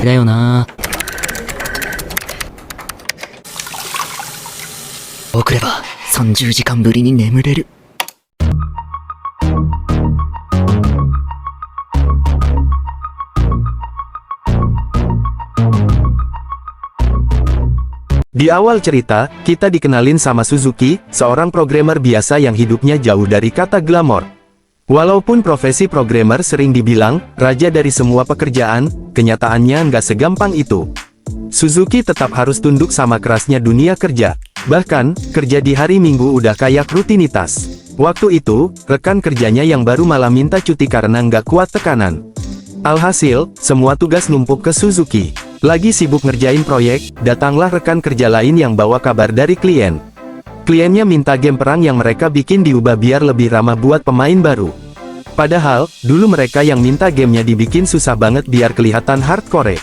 だよな。送れば30時間ぶりに眠れる。Di awal cerita, kita dikenalin sama Suzuki, seorang programmer biasa yang hidupnya jauh dari kata glamor. Walaupun profesi programmer sering dibilang raja dari semua pekerjaan, kenyataannya nggak segampang itu. Suzuki tetap harus tunduk sama kerasnya dunia kerja. Bahkan, kerja di hari Minggu udah kayak rutinitas. Waktu itu, rekan kerjanya yang baru malah minta cuti karena nggak kuat tekanan. Alhasil, semua tugas numpuk ke Suzuki. Lagi sibuk ngerjain proyek, datanglah rekan kerja lain yang bawa kabar dari klien. Kliennya minta game perang yang mereka bikin diubah biar lebih ramah buat pemain baru. Padahal, dulu mereka yang minta gamenya dibikin susah banget biar kelihatan hardcore.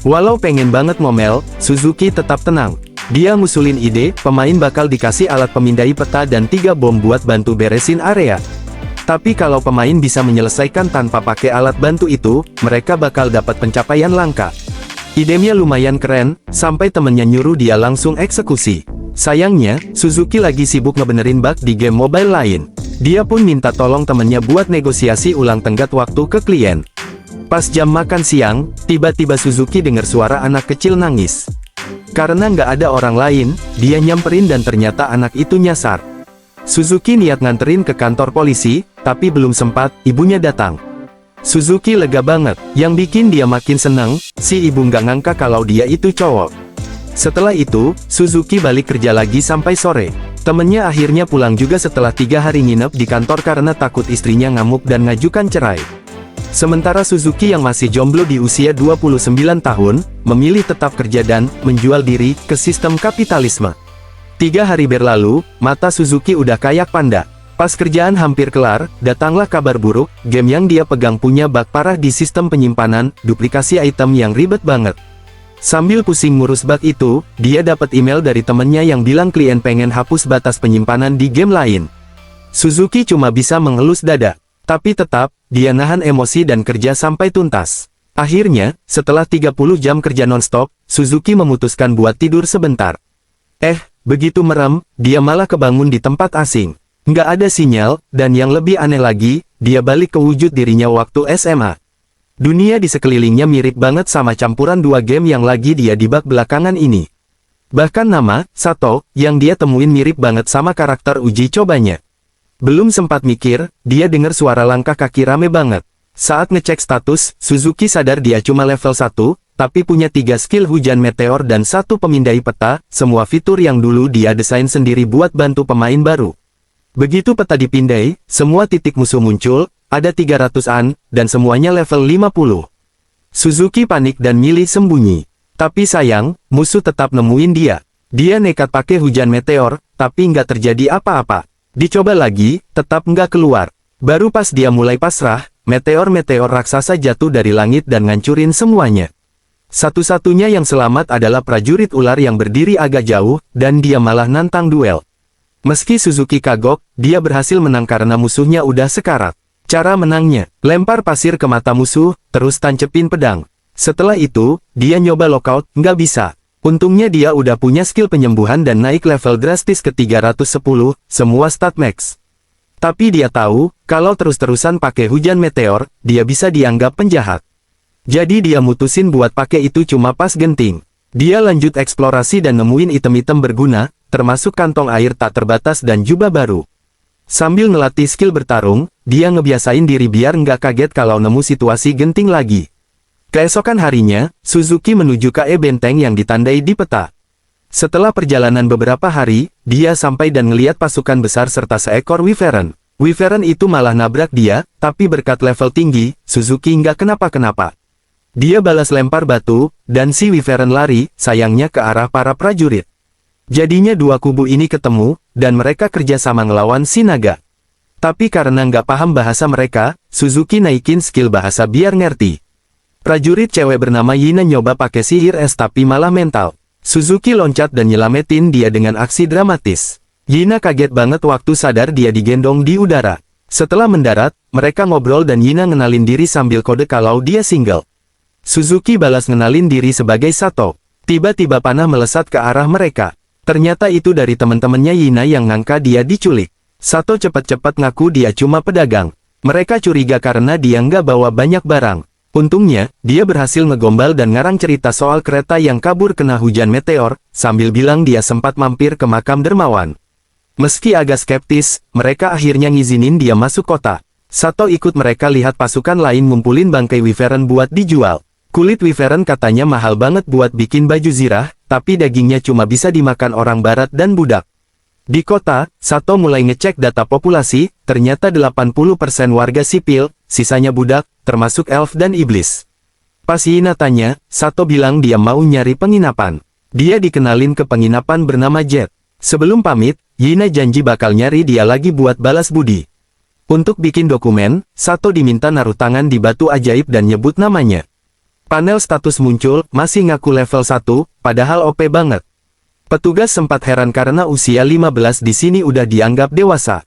Walau pengen banget ngomel, Suzuki tetap tenang. Dia ngusulin ide, pemain bakal dikasih alat pemindai peta dan 3 bom buat bantu beresin area. Tapi kalau pemain bisa menyelesaikan tanpa pakai alat bantu itu, mereka bakal dapat pencapaian langka. Idenya lumayan keren, sampai temennya nyuruh dia langsung eksekusi. Sayangnya, Suzuki lagi sibuk ngebenerin bug di game mobile lain. Dia pun minta tolong temennya buat negosiasi ulang tenggat waktu ke klien. Pas jam makan siang, tiba-tiba Suzuki dengar suara anak kecil nangis. Karena nggak ada orang lain, dia nyamperin dan ternyata anak itu nyasar. Suzuki niat nganterin ke kantor polisi, tapi belum sempat, ibunya datang. Suzuki lega banget, yang bikin dia makin seneng, si ibu nggak ngangka kalau dia itu cowok. Setelah itu, Suzuki balik kerja lagi sampai sore. Temennya akhirnya pulang juga setelah 3 hari nginep di kantor karena takut istrinya ngamuk dan ngajukan cerai. Sementara Suzuki yang masih jomblo di usia 29 tahun, memilih tetap kerja dan menjual diri ke sistem kapitalisme. 3 hari berlalu, mata Suzuki udah kayak panda. Pas kerjaan hampir kelar, datanglah kabar buruk, game yang dia pegang punya bug parah di sistem penyimpanan, duplikasi item yang ribet banget. Sambil pusing ngurus bug itu, dia dapat email dari temennya yang bilang klien pengen hapus batas penyimpanan di game lain. Suzuki cuma bisa mengelus dada. Tapi tetap, dia nahan emosi dan kerja sampai tuntas. Akhirnya, setelah 30 jam kerja nonstop, Suzuki memutuskan buat tidur sebentar. Begitu merem, dia malah kebangun di tempat asing. Nggak ada sinyal, dan yang lebih aneh lagi, dia balik ke wujud dirinya waktu SMA. Dunia di sekelilingnya mirip banget sama campuran 2 game yang lagi dia debug belakangan ini. Bahkan nama, Sato, yang dia temuin mirip banget sama karakter uji cobanya. Belum sempat mikir, dia dengar suara langkah kaki rame banget. Saat ngecek status, Suzuki sadar dia cuma level 1, tapi punya 3 skill hujan meteor dan 1 pemindai peta, semua fitur yang dulu dia desain sendiri buat bantu pemain baru. Begitu peta dipindai, semua titik musuh muncul, ada 300-an, dan semuanya level 50. Suzuki panik dan milih sembunyi. Tapi sayang, musuh tetap nemuin dia. Dia nekat pakai hujan meteor, tapi nggak terjadi apa-apa. Dicoba lagi, tetap nggak keluar. Baru pas dia mulai pasrah, meteor-meteor raksasa jatuh dari langit dan ngancurin semuanya. Satu-satunya yang selamat adalah prajurit ular yang berdiri agak jauh, dan dia malah nantang duel. Meski Suzuki kagok, dia berhasil menang karena musuhnya udah sekarat. Cara menangnya, lempar pasir ke mata musuh, terus tancepin pedang. Setelah itu, dia nyoba lockout, nggak bisa. Untungnya dia udah punya skill penyembuhan dan naik level drastis ke 310, semua stat max. Tapi dia tahu, kalau terus-terusan pakai hujan meteor, dia bisa dianggap penjahat. Jadi dia mutusin buat pakai itu cuma pas genting. Dia lanjut eksplorasi dan nemuin item-item berguna, termasuk kantong air tak terbatas dan jubah baru. Sambil ngelatih skill bertarung, dia ngebiasain diri biar nggak kaget kalau nemu situasi genting lagi. Keesokan harinya, Suzuki menuju ke benteng yang ditandai di peta. Setelah perjalanan beberapa hari, dia sampai dan ngeliat pasukan besar serta seekor Wyvern. Wyvern itu malah nabrak dia, tapi berkat level tinggi, Suzuki nggak kenapa-kenapa. Dia balas lempar batu, dan si Wyvern lari, sayangnya ke arah para prajurit. Jadinya 2 kubu ini ketemu, dan mereka kerjasama ngelawan si naga. Tapi karena nggak paham bahasa mereka, Suzuki naikin skill bahasa biar ngerti. Prajurit cewek bernama Yina nyoba pakai sihir es tapi malah mental. Suzuki loncat dan nyelamatin dia dengan aksi dramatis. Yina kaget banget waktu sadar dia digendong di udara. Setelah mendarat, mereka ngobrol dan Yina ngenalin diri sambil kode kalau dia single. Suzuki balas ngenalin diri sebagai Sato. Tiba-tiba panah melesat ke arah mereka. Ternyata itu dari teman-temannya Yina yang ngangka dia diculik. Sato cepat-cepat ngaku dia cuma pedagang. Mereka curiga karena dia nggak bawa banyak barang. Untungnya, dia berhasil ngegombal dan ngarang cerita soal kereta yang kabur kena hujan meteor, sambil bilang dia sempat mampir ke makam dermawan. Meski agak skeptis, mereka akhirnya ngizinin dia masuk kota. Sato ikut mereka lihat pasukan lain ngumpulin bangkai wyvern buat dijual. Kulit wyvern katanya mahal banget buat bikin baju zirah, tapi dagingnya cuma bisa dimakan orang barat dan budak. Di kota, Sato mulai ngecek data populasi, ternyata 80% warga sipil, sisanya budak, termasuk elf dan iblis. Pas Yina tanya, Sato bilang dia mau nyari penginapan. Dia dikenalin ke penginapan bernama Jet. Sebelum pamit, Yina janji bakal nyari dia lagi buat balas budi. Untuk bikin dokumen, Sato diminta naruh tangan di batu ajaib dan nyebut namanya. Panel status muncul, masih ngaku level 1, padahal OP banget. Petugas sempat heran karena usia 15 di sini udah dianggap dewasa.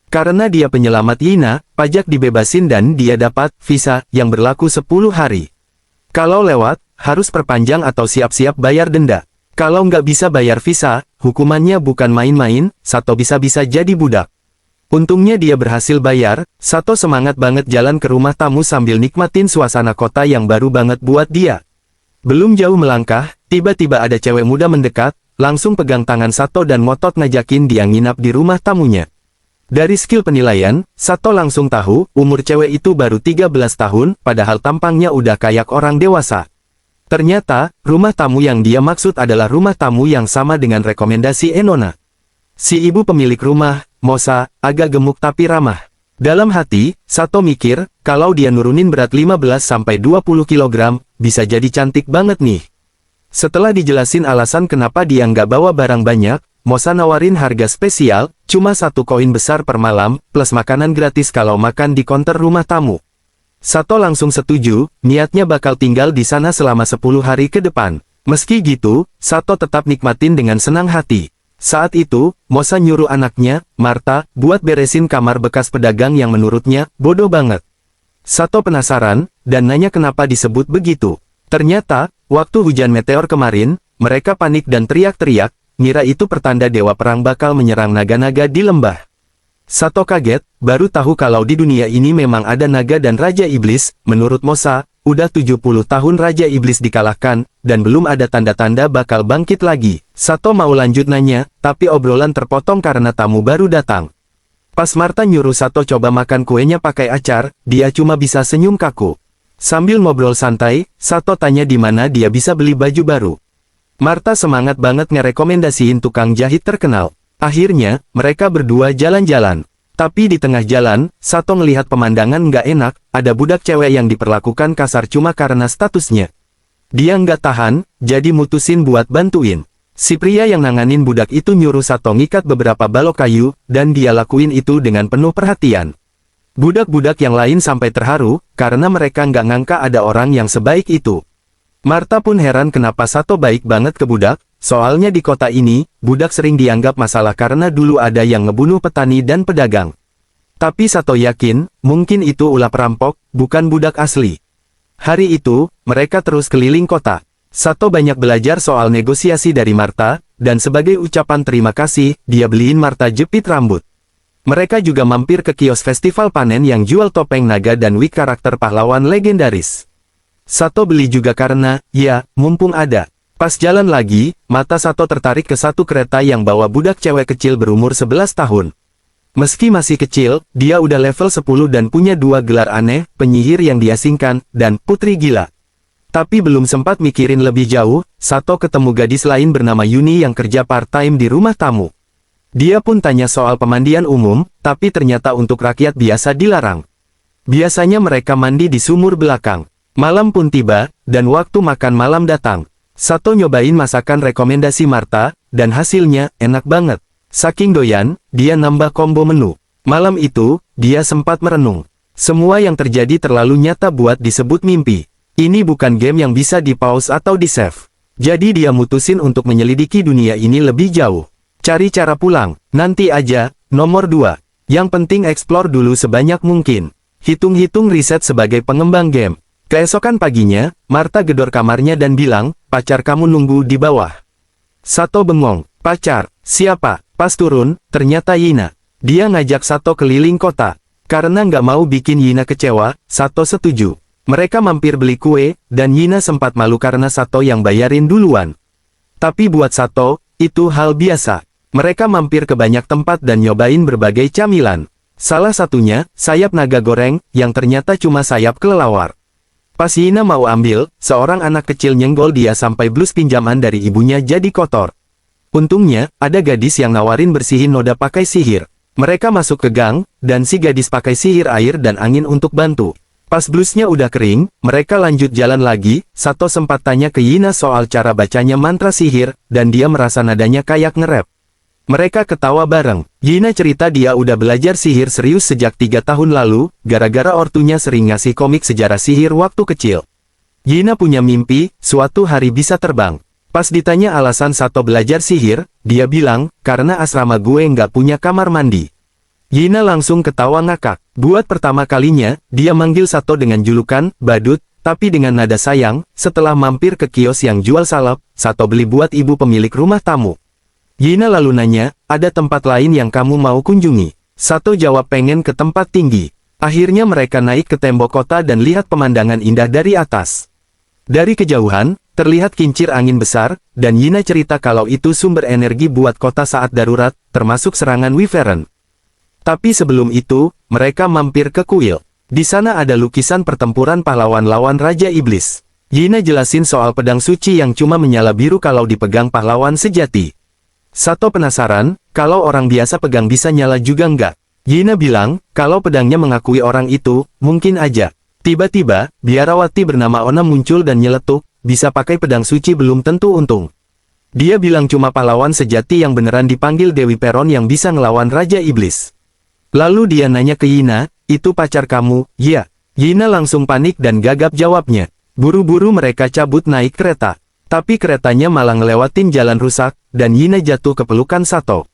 Karena dia penyelamat Yina, pajak dibebasin dan dia dapat visa yang berlaku 10 hari. Kalau lewat, harus perpanjang atau siap-siap bayar denda. Kalau nggak bisa bayar visa, hukumannya bukan main-main, Sato bisa-bisa jadi budak. Untungnya dia berhasil bayar, Sato semangat banget jalan ke rumah tamu sambil nikmatin suasana kota yang baru banget buat dia. Belum jauh melangkah, tiba-tiba ada cewek muda mendekat, langsung pegang tangan Sato dan ngotot ngajakin dia nginap di rumah tamunya. Dari skill penilaian, Sato langsung tahu, umur cewek itu baru 13 tahun, padahal tampangnya udah kayak orang dewasa. Ternyata, rumah tamu yang dia maksud adalah rumah tamu yang sama dengan rekomendasi Enona. Si ibu pemilik rumah, Mosa, agak gemuk tapi ramah. Dalam hati, Sato mikir, kalau dia nurunin berat 15-20 kg, bisa jadi cantik banget nih. Setelah dijelasin alasan kenapa dia nggak bawa barang banyak, Mosa nawarin harga spesial, cuma 1 koin besar per malam, plus makanan gratis kalau makan di konter rumah tamu. Sato langsung setuju, niatnya bakal tinggal di sana selama 10 hari ke depan. Meski gitu, Sato tetap nikmatin dengan senang hati. Saat itu, Mosa nyuruh anaknya, Marta, buat beresin kamar bekas pedagang yang menurutnya bodoh banget. Sato penasaran, dan nanya kenapa disebut begitu. Ternyata, waktu hujan meteor kemarin, mereka panik dan teriak-teriak, ngira itu pertanda dewa perang bakal menyerang naga-naga di lembah. Sato kaget, baru tahu kalau di dunia ini memang ada naga dan Raja Iblis. Menurut Mosa, udah 70 tahun Raja Iblis dikalahkan, dan belum ada tanda-tanda bakal bangkit lagi. Sato mau lanjut nanya, tapi obrolan terpotong karena tamu baru datang. Pas Marta nyuruh Sato coba makan kuenya pakai acar, dia cuma bisa senyum kaku. Sambil ngobrol santai, Sato tanya di mana dia bisa beli baju baru. Marta semangat banget ngerekomendasiin tukang jahit terkenal. Akhirnya, mereka berdua jalan-jalan. Tapi di tengah jalan, Sato ngelihat pemandangan nggak enak, ada budak cewek yang diperlakukan kasar cuma karena statusnya. Dia nggak tahan, jadi mutusin buat bantuin. Si pria yang nanganin budak itu nyuruh Sato ngikat beberapa balok kayu, dan dia lakuin itu dengan penuh perhatian. Budak-budak yang lain sampai terharu, karena mereka nggak ngangka ada orang yang sebaik itu. Marta pun heran kenapa Sato baik banget ke budak, soalnya di kota ini, budak sering dianggap masalah karena dulu ada yang ngebunuh petani dan pedagang. Tapi Sato yakin, mungkin itu ulah perampok, bukan budak asli. Hari itu, mereka terus keliling kota. Sato banyak belajar soal negosiasi dari Marta, dan sebagai ucapan terima kasih, dia beliin Marta jepit rambut. Mereka juga mampir ke kios festival panen yang jual topeng naga dan wig karakter pahlawan legendaris. Sato beli juga karena, ya, mumpung ada. Pas jalan lagi, mata Sato tertarik ke satu kereta yang bawa budak cewek kecil berumur 11 tahun. Meski masih kecil, dia udah level 10 dan punya 2 gelar aneh, penyihir yang diasingkan, dan putri gila. Tapi belum sempat mikirin lebih jauh, Sato ketemu gadis lain bernama Yuni yang kerja part-time di rumah tamu. Dia pun tanya soal pemandian umum, tapi ternyata untuk rakyat biasa dilarang. Biasanya mereka mandi di sumur belakang. Malam pun tiba, dan waktu makan malam datang. Sato nyobain masakan rekomendasi Marta, dan hasilnya enak banget. Saking doyan, dia nambah combo menu. Malam itu, dia sempat merenung. Semua yang terjadi terlalu nyata buat disebut mimpi. Ini bukan game yang bisa di-pause atau di-save. Jadi dia mutusin untuk menyelidiki dunia ini lebih jauh. Cari cara pulang, nanti aja. Nomor 2. Yang penting explore dulu sebanyak mungkin. Hitung-hitung riset sebagai pengembang game. Keesokan paginya, Martha gedor kamarnya dan bilang, pacar kamu nunggu di bawah. Sato bengong, pacar, siapa? Pas turun, ternyata Yina. Dia ngajak Sato keliling kota. Karena nggak mau bikin Yina kecewa, Sato setuju. Mereka mampir beli kue, dan Yina sempat malu karena Sato yang bayarin duluan. Tapi buat Sato, itu hal biasa. Mereka mampir ke banyak tempat dan nyobain berbagai camilan. Salah satunya, sayap naga goreng, yang ternyata cuma sayap kelelawar. Pas Yina mau ambil, seorang anak kecil nyenggol dia sampai blus pinjaman dari ibunya jadi kotor. Untungnya, ada gadis yang nawarin bersihin noda pakai sihir. Mereka masuk ke gang, dan si gadis pakai sihir air dan angin untuk bantu. Pas blusnya udah kering, mereka lanjut jalan lagi. Sato sempat tanya ke Yina soal cara bacanya mantra sihir, dan dia merasa nadanya kayak nge-rap. Mereka ketawa bareng. Yina cerita dia udah belajar sihir serius sejak 3 tahun lalu, gara-gara ortunya sering ngasih komik sejarah sihir waktu kecil. Yina punya mimpi, suatu hari bisa terbang. Pas ditanya alasan Sato belajar sihir, dia bilang, karena asrama gue nggak punya kamar mandi. Yina langsung ketawa ngakak. Buat pertama kalinya, dia manggil Sato dengan julukan, badut, tapi dengan nada sayang. Setelah mampir ke kios yang jual salep, Sato beli buat ibu pemilik rumah tamu. Yina lalu nanya, ada tempat lain yang kamu mau kunjungi? Sato jawab pengen ke tempat tinggi. Akhirnya mereka naik ke tembok kota dan lihat pemandangan indah dari atas. Dari kejauhan, terlihat kincir angin besar, dan Yina cerita kalau itu sumber energi buat kota saat darurat, termasuk serangan Wyvern. Tapi sebelum itu, mereka mampir ke kuil. Di sana ada lukisan pertempuran pahlawan lawan Raja Iblis. Yina jelasin soal pedang suci yang cuma menyala biru kalau dipegang pahlawan sejati. Sato penasaran, kalau orang biasa pegang bisa nyala juga nggak? Yina bilang, kalau pedangnya mengakui orang itu, mungkin aja. Tiba-tiba, biarawati bernama Ona muncul dan nyeletuk, bisa pakai pedang suci belum tentu untung. Dia bilang cuma pahlawan sejati yang beneran dipanggil Dewi Peron yang bisa ngelawan Raja Iblis. Lalu dia nanya ke Yina, itu pacar kamu? Ya. Yina langsung panik dan gagap jawabnya. Buru-buru mereka cabut naik kereta. Tapi keretanya malah ngelewatin jalan rusak, dan Yina jatuh ke pelukan Sato.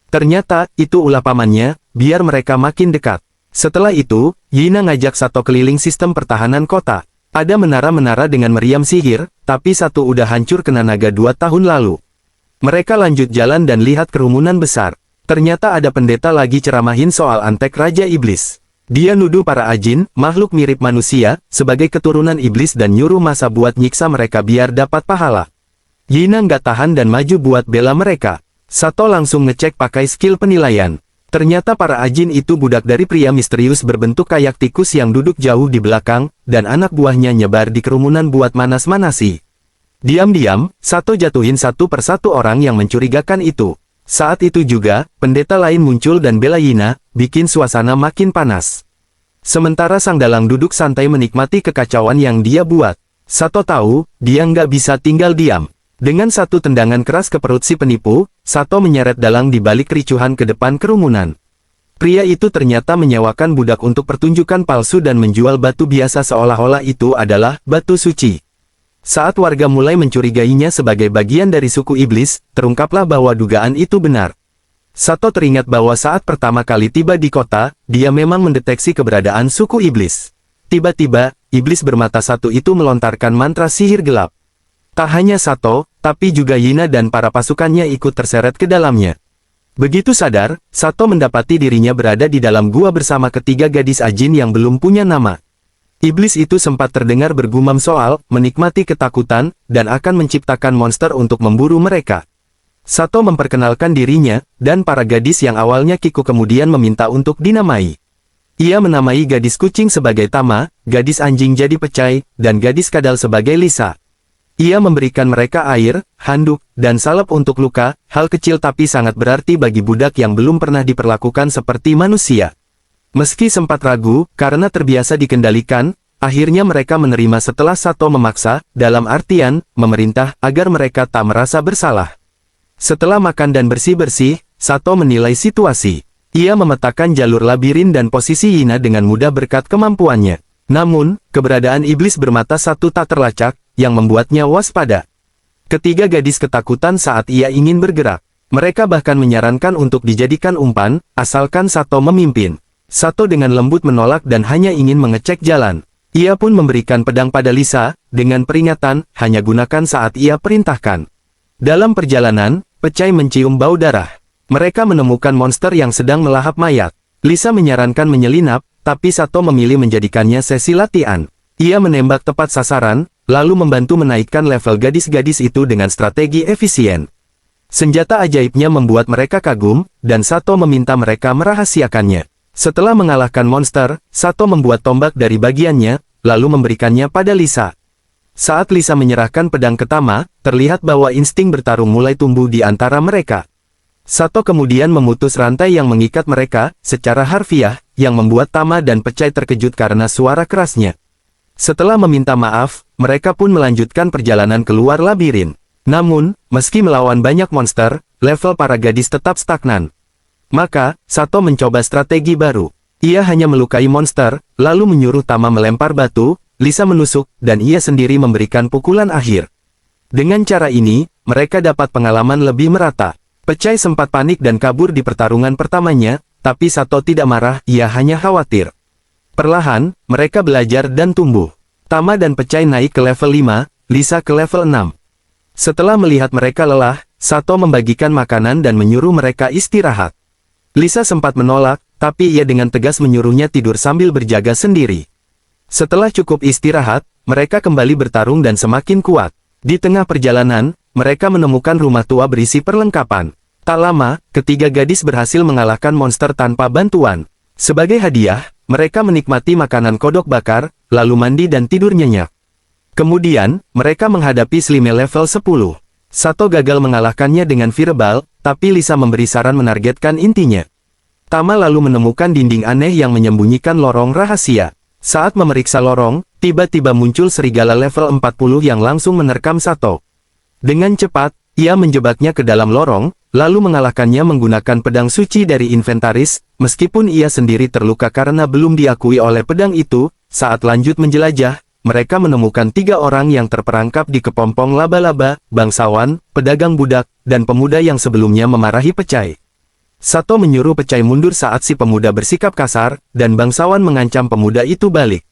Ternyata, itu ulah pamannya, biar mereka makin dekat. Setelah itu, Yina ngajak Sato keliling sistem pertahanan kota. Ada menara-menara dengan meriam sihir, tapi satu udah hancur kena naga 2 tahun lalu. Mereka lanjut jalan dan lihat kerumunan besar. Ternyata ada pendeta lagi ceramahin soal antek Raja Iblis. Dia nuduh para ajin, makhluk mirip manusia, sebagai keturunan iblis dan nyuruh masa buat nyiksa mereka biar dapat pahala. Yina nggak tahan dan maju buat bela mereka. Sato langsung ngecek pakai skill penilaian. Ternyata para ajin itu budak dari pria misterius berbentuk kayak tikus yang duduk jauh di belakang, dan anak buahnya nyebar di kerumunan buat manas-manasi. Diam-diam, Sato jatuhin satu persatu orang yang mencurigakan itu. Saat itu juga, pendeta lain muncul dan bela Yina, bikin suasana makin panas. Sementara sang dalang duduk santai menikmati kekacauan yang dia buat. Sato tahu, dia nggak bisa tinggal diam. Dengan satu tendangan keras ke perut si penipu, Sato menyeret dalang di balik kericuhan ke depan kerumunan. Pria itu ternyata menyewakan budak untuk pertunjukan palsu dan menjual batu biasa seolah-olah itu adalah batu suci. Saat warga mulai mencurigainya sebagai bagian dari suku iblis, terungkaplah bahwa dugaan itu benar. Sato teringat bahwa saat pertama kali tiba di kota, dia memang mendeteksi keberadaan suku iblis. Tiba-tiba, iblis bermata satu itu melontarkan mantra sihir gelap. Tak hanya Sato, tapi juga Yina dan para pasukannya ikut terseret ke dalamnya. Begitu sadar, Sato mendapati dirinya berada di dalam gua bersama ketiga gadis ajin yang belum punya nama. Iblis itu sempat terdengar bergumam soal menikmati ketakutan, dan akan menciptakan monster untuk memburu mereka. Sato memperkenalkan dirinya, dan para gadis yang awalnya Kiku kemudian meminta untuk dinamai. Ia menamai gadis kucing sebagai Tama, gadis anjing jadi Pecai, dan gadis kadal sebagai Lisa. Ia memberikan mereka air, handuk, dan salep untuk luka, hal kecil tapi sangat berarti bagi budak yang belum pernah diperlakukan seperti manusia. Meski sempat ragu, karena terbiasa dikendalikan, akhirnya mereka menerima setelah Sato memaksa, dalam artian, memerintah, agar mereka tak merasa bersalah. Setelah makan dan bersih-bersih, Sato menilai situasi. Ia memetakan jalur labirin dan posisi Yina dengan mudah berkat kemampuannya. Namun, keberadaan iblis bermata satu tak terlacak, yang membuatnya waspada. Ketiga gadis ketakutan saat ia ingin bergerak. Mereka bahkan menyarankan untuk dijadikan umpan, asalkan Sato memimpin. Sato dengan lembut menolak dan hanya ingin mengecek jalan. Ia pun memberikan pedang pada Lisa, dengan peringatan, hanya gunakan saat ia perintahkan. Dalam perjalanan, Pecai mencium bau darah. Mereka menemukan monster yang sedang melahap mayat. Lisa menyarankan menyelinap, tapi Sato memilih menjadikannya sesi latihan. Ia menembak tepat sasaran, lalu membantu menaikkan level gadis-gadis itu dengan strategi efisien. Senjata ajaibnya membuat mereka kagum, dan Sato meminta mereka merahasiakannya. Setelah mengalahkan monster, Sato membuat tombak dari bagiannya, lalu memberikannya pada Lisa. Saat Lisa menyerahkan pedang ke Tama, terlihat bahwa insting bertarung mulai tumbuh di antara mereka. Sato kemudian memutus rantai yang mengikat mereka, secara harfiah, yang membuat Tama dan Pecai terkejut karena suara kerasnya. Setelah meminta maaf, mereka pun melanjutkan perjalanan keluar labirin. Namun, meski melawan banyak monster, level para gadis tetap stagnan. Maka, Sato mencoba strategi baru. Ia hanya melukai monster, lalu menyuruh Tama melempar batu, Lisa menusuk, dan ia sendiri memberikan pukulan akhir. Dengan cara ini, mereka dapat pengalaman lebih merata. Pecai sempat panik dan kabur di pertarungan pertamanya, tapi Sato tidak marah, ia hanya khawatir. Perlahan, mereka belajar dan tumbuh. Tama dan Pecai naik ke level 5, Lisa ke level 6. Setelah melihat mereka lelah, Sato membagikan makanan dan menyuruh mereka istirahat. Lisa sempat menolak, tapi ia dengan tegas menyuruhnya tidur sambil berjaga sendiri. Setelah cukup istirahat, mereka kembali bertarung dan semakin kuat. Di tengah perjalanan, mereka menemukan rumah tua berisi perlengkapan. Tak lama, ketiga gadis berhasil mengalahkan monster tanpa bantuan. Sebagai hadiah, mereka menikmati makanan kodok bakar, lalu mandi dan tidur nyenyak. Kemudian, mereka menghadapi Slime level 10. Sato gagal mengalahkannya dengan verbal, tapi Lisa memberi saran menargetkan intinya. Tama lalu menemukan dinding aneh yang menyembunyikan lorong rahasia. Saat memeriksa lorong, tiba-tiba muncul serigala level 40 yang langsung menerkam Sato. Dengan cepat, ia menjebaknya ke dalam lorong, lalu mengalahkannya menggunakan pedang suci dari inventaris, meskipun ia sendiri terluka karena belum diakui oleh pedang itu. Saat lanjut menjelajah, mereka menemukan 3 orang yang terperangkap di kepompong laba-laba, bangsawan, pedagang budak, dan pemuda yang sebelumnya memarahi Pecai. Sato menyuruh Pecai mundur saat si pemuda bersikap kasar, dan bangsawan mengancam pemuda itu balik.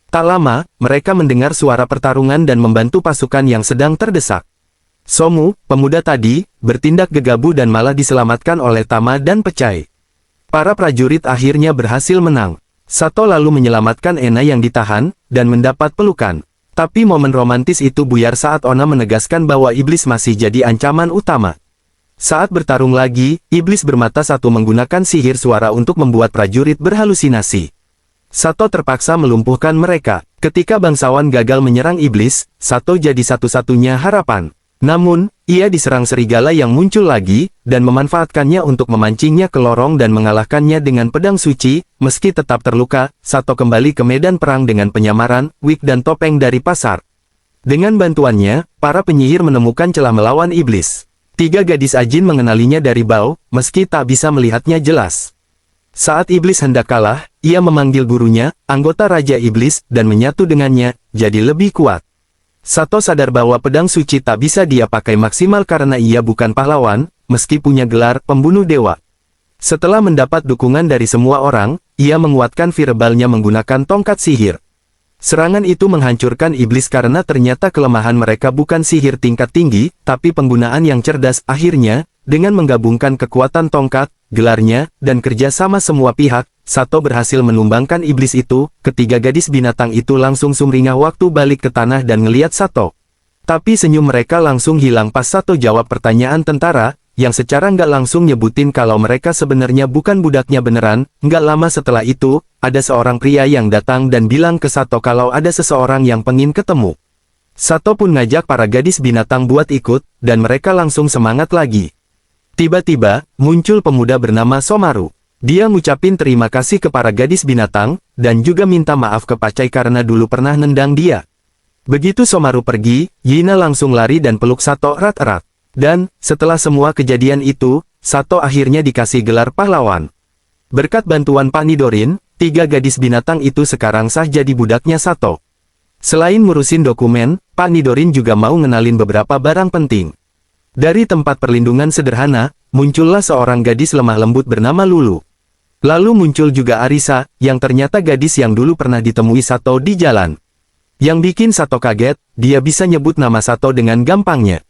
Tak lama, mereka mendengar suara pertarungan dan membantu pasukan yang sedang terdesak. Somu, pemuda tadi, bertindak gegabah dan malah diselamatkan oleh Tama dan Pecai. Para prajurit akhirnya berhasil menang. Sato lalu menyelamatkan Ena yang ditahan, dan mendapat pelukan. Tapi momen romantis itu buyar saat Ona menegaskan bahwa iblis masih jadi ancaman utama. Saat bertarung lagi, iblis bermata satu menggunakan sihir suara untuk membuat prajurit berhalusinasi. Sato terpaksa melumpuhkan mereka. Ketika bangsawan gagal menyerang iblis, Sato jadi satu-satunya harapan. Namun, ia diserang serigala yang muncul lagi, dan memanfaatkannya untuk memancingnya ke lorong dan mengalahkannya dengan pedang suci. Meski tetap terluka, Sato kembali ke medan perang dengan penyamaran, wig dan topeng dari pasar. Dengan bantuannya, para penyihir menemukan celah melawan iblis. 3 gadis Ajin mengenalinya dari bau, meski tak bisa melihatnya jelas. Saat iblis hendak kalah, ia memanggil gurunya, anggota Raja Iblis, dan menyatu dengannya, jadi lebih kuat. Sato sadar bahwa pedang suci tak bisa dia pakai maksimal karena ia bukan pahlawan, meski punya gelar pembunuh dewa. Setelah mendapat dukungan dari semua orang, ia menguatkan verbalnya menggunakan tongkat sihir. Serangan itu menghancurkan iblis karena ternyata kelemahan mereka bukan sihir tingkat tinggi, tapi penggunaan yang cerdas. Akhirnya, dengan menggabungkan kekuatan tongkat, gelarnya, dan kerja sama semua pihak, Sato berhasil menumbangkan iblis itu. Ketiga gadis binatang itu langsung sumringah waktu balik ke tanah dan ngeliat Sato. Tapi senyum mereka langsung hilang pas Sato jawab pertanyaan tentara, yang secara nggak langsung nyebutin kalau mereka sebenarnya bukan budaknya beneran. Nggak lama setelah itu, ada seorang pria yang datang dan bilang ke Sato kalau ada seseorang yang pengen ketemu. Sato pun ngajak para gadis binatang buat ikut, dan mereka langsung semangat lagi. Tiba-tiba, muncul pemuda bernama Somaru. Dia ngucapin terima kasih ke para gadis binatang, dan juga minta maaf ke Pacai karena dulu pernah nendang dia. Begitu Somaru pergi, Yina langsung lari dan peluk Sato erat-erat. Dan, setelah semua kejadian itu, Sato akhirnya dikasih gelar pahlawan. Berkat bantuan Pak Nidorin, 3 gadis binatang itu sekarang sah jadi budaknya Sato. Selain ngurusin dokumen, Pak Nidorin juga mau ngenalin beberapa barang penting. Dari tempat perlindungan sederhana, muncullah seorang gadis lemah lembut bernama Lulu. Lalu muncul juga Arisa, yang ternyata gadis yang dulu pernah ditemui Sato di jalan. Yang bikin Sato kaget, dia bisa nyebut nama Sato dengan gampangnya.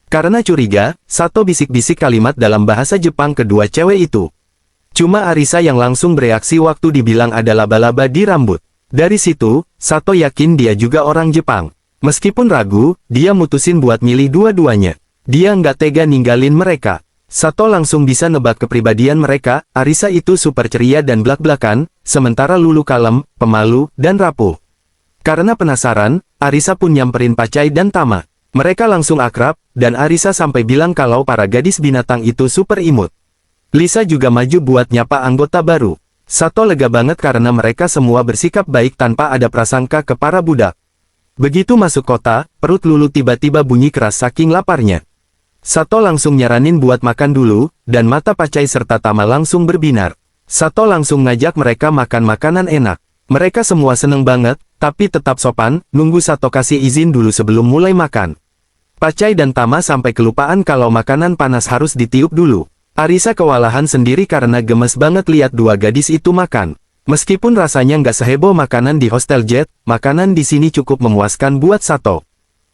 Karena curiga, Sato bisik-bisik kalimat dalam bahasa Jepang kedua cewek itu. Cuma Arisa yang langsung bereaksi waktu dibilang ada laba-laba di rambut. Dari situ, Sato yakin dia juga orang Jepang. Meskipun ragu, dia mutusin buat milih dua-duanya. Dia nggak tega ninggalin mereka. Sato langsung bisa nebak kepribadian mereka, Arisa itu super ceria dan blak-blakan, sementara Lulu kalem, pemalu, dan rapuh. Karena penasaran, Arisa pun nyamperin Pacai dan Tama. Mereka langsung akrab, dan Arisa sampai bilang kalau para gadis binatang itu super imut. Lisa juga maju buat nyapa anggota baru. Sato lega banget karena mereka semua bersikap baik tanpa ada prasangka ke para budak. Begitu masuk kota, perut Lulu tiba-tiba bunyi keras saking laparnya. Sato langsung nyaranin buat makan dulu, dan mata Pacai serta Tama langsung berbinar. Sato langsung ngajak mereka makan makanan enak. Mereka semua seneng banget, tapi tetap sopan, nunggu Sato kasih izin dulu sebelum mulai makan. Pacai dan Tama sampai kelupaan kalau makanan panas harus ditiup dulu. Arisa kewalahan sendiri karena gemes banget lihat dua gadis itu makan. Meskipun rasanya nggak seheboh makanan di hostel jet, makanan di sini cukup memuaskan buat Sato.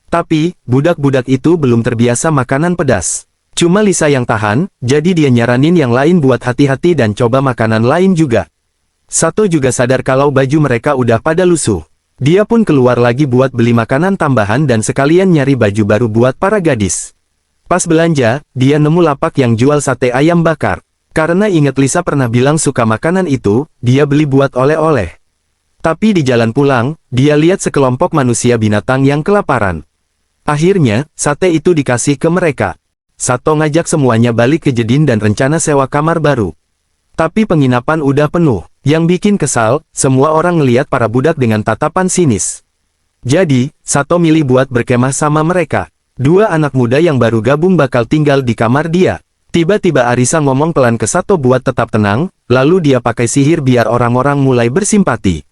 Tapi, budak-budak itu belum terbiasa makanan pedas. Cuma Lisa yang tahan, jadi dia nyaranin yang lain buat hati-hati dan coba makanan lain juga. Sato juga sadar kalau baju mereka udah pada lusuh. Dia pun keluar lagi buat beli makanan tambahan dan sekalian nyari baju baru buat para gadis. Pas belanja, dia nemu lapak yang jual sate ayam bakar. Karena inget Lisa pernah bilang suka makanan itu, dia beli buat oleh-oleh. Tapi di jalan pulang, dia lihat sekelompok manusia binatang yang kelaparan. Akhirnya, sate itu dikasih ke mereka. Sato ngajak semuanya balik ke Jedin dan rencana sewa kamar baru. Tapi penginapan udah penuh. Yang bikin kesal, semua orang ngeliat para budak dengan tatapan sinis. Jadi, Sato milih buat berkemah sama mereka. Dua anak muda yang baru gabung bakal tinggal di kamar dia. Tiba-tiba Arisa ngomong pelan ke Sato buat tetap tenang, lalu dia pakai sihir biar orang-orang mulai bersimpati.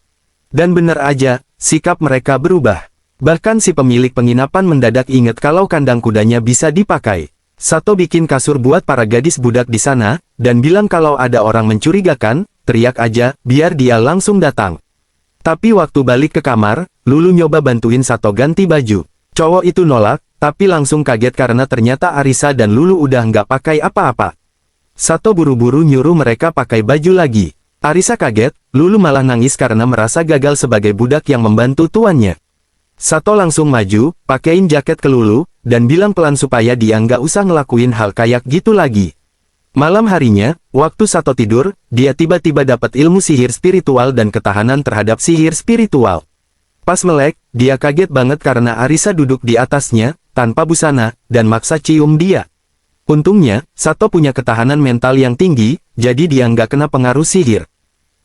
Dan bener aja, sikap mereka berubah. Bahkan si pemilik penginapan mendadak inget kalau kandang kudanya bisa dipakai. Sato bikin kasur buat para gadis budak di sana, dan bilang kalau ada orang mencurigakan, teriak aja, biar dia langsung datang. Tapi waktu balik ke kamar, Lulu nyoba bantuin Sato ganti baju. Cowok itu nolak, tapi langsung kaget karena ternyata Arisa dan Lulu udah nggak pakai apa-apa. Sato buru-buru nyuruh mereka pakai baju lagi. Arisa kaget, Lulu malah nangis karena merasa gagal sebagai budak yang membantu tuannya. Sato langsung maju, pakein jaket ke Lulu, dan bilang pelan supaya dia nggak usah ngelakuin hal kayak gitu lagi. Malam harinya, waktu Sato tidur, dia tiba-tiba dapat ilmu sihir spiritual dan ketahanan terhadap sihir spiritual. Pas melek, dia kaget banget karena Arisa duduk di atasnya, tanpa busana, dan maksa cium dia. Untungnya, Sato punya ketahanan mental yang tinggi, jadi dia nggak kena pengaruh sihir.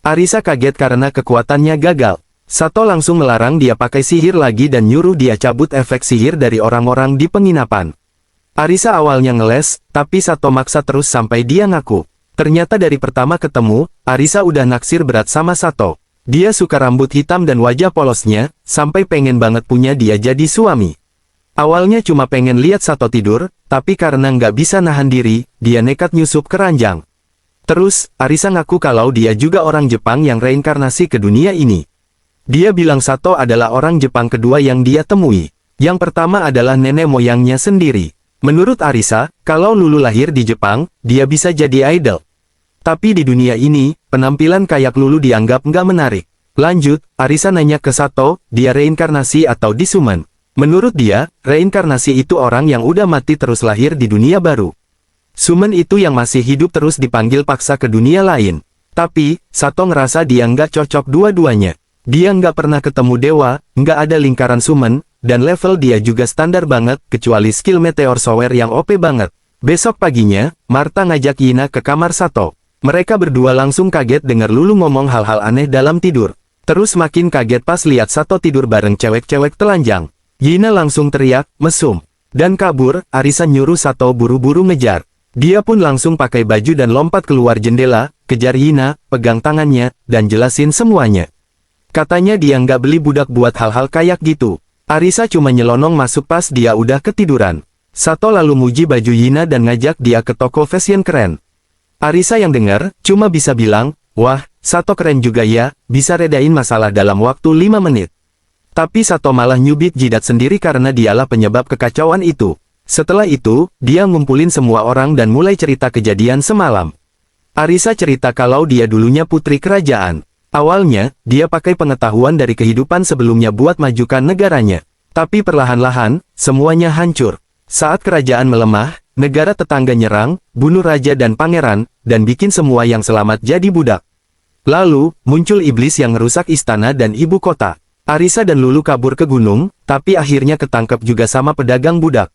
Arisa kaget karena kekuatannya gagal. Sato langsung melarang dia pakai sihir lagi dan nyuruh dia cabut efek sihir dari orang-orang di penginapan. Arisa awalnya ngeles, tapi Sato maksa terus sampai dia ngaku. Ternyata dari pertama ketemu, Arisa udah naksir berat sama Sato. Dia suka rambut hitam dan wajah polosnya, sampai pengen banget punya dia jadi suami. Awalnya cuma pengen lihat Sato tidur, tapi karena nggak bisa nahan diri, dia nekat nyusup ke ranjang. Terus, Arisa ngaku kalau dia juga orang Jepang yang reinkarnasi ke dunia ini. Dia bilang Sato adalah orang Jepang kedua yang dia temui. Yang pertama adalah nenek moyangnya sendiri. Menurut Arisa, kalau Lulu lahir di Jepang, dia bisa jadi idol. Tapi di dunia ini, penampilan kayak Lulu dianggap nggak menarik. Lanjut, Arisa nanya ke Sato, dia reinkarnasi atau disuman. Menurut dia, reinkarnasi itu orang yang udah mati terus lahir di dunia baru. Suman itu yang masih hidup terus dipanggil paksa ke dunia lain. Tapi, Sato ngerasa dia nggak cocok dua-duanya. Dia nggak pernah ketemu dewa, nggak ada lingkaran sumen, dan level dia juga standar banget, kecuali skill Meteor Shower yang OP banget. Besok paginya, Martha ngajak Yina ke kamar Sato. Mereka berdua langsung kaget dengar Lulu ngomong hal-hal aneh dalam tidur. Terus makin kaget pas lihat Sato tidur bareng cewek-cewek telanjang. Yina langsung teriak, mesum. Dan kabur, Arisa nyuruh Sato buru-buru ngejar. Dia pun langsung pakai baju dan lompat keluar jendela, kejar Yina, pegang tangannya, dan jelasin semuanya. Katanya dia nggak beli budak buat hal-hal kayak gitu. Arisa cuma nyelonong masuk pas dia udah ketiduran. Sato lalu muji baju Yina dan ngajak dia ke toko fashion keren. Arisa yang dengar, cuma bisa bilang, Wah, Sato keren juga ya, bisa redain masalah dalam waktu 5 menit. Tapi Sato malah nyubit jidat sendiri karena dialah penyebab kekacauan itu. Setelah itu, dia ngumpulin semua orang dan mulai cerita kejadian semalam. Arisa cerita kalau dia dulunya putri kerajaan. Awalnya, dia pakai pengetahuan dari kehidupan sebelumnya buat majukan negaranya. Tapi perlahan-lahan, semuanya hancur. Saat kerajaan melemah, negara tetangga nyerang, bunuh raja dan pangeran, dan bikin semua yang selamat jadi budak. Lalu, muncul iblis yang merusak istana dan ibu kota. Arisa dan Lulu kabur ke gunung, tapi akhirnya ketangkep juga sama pedagang budak.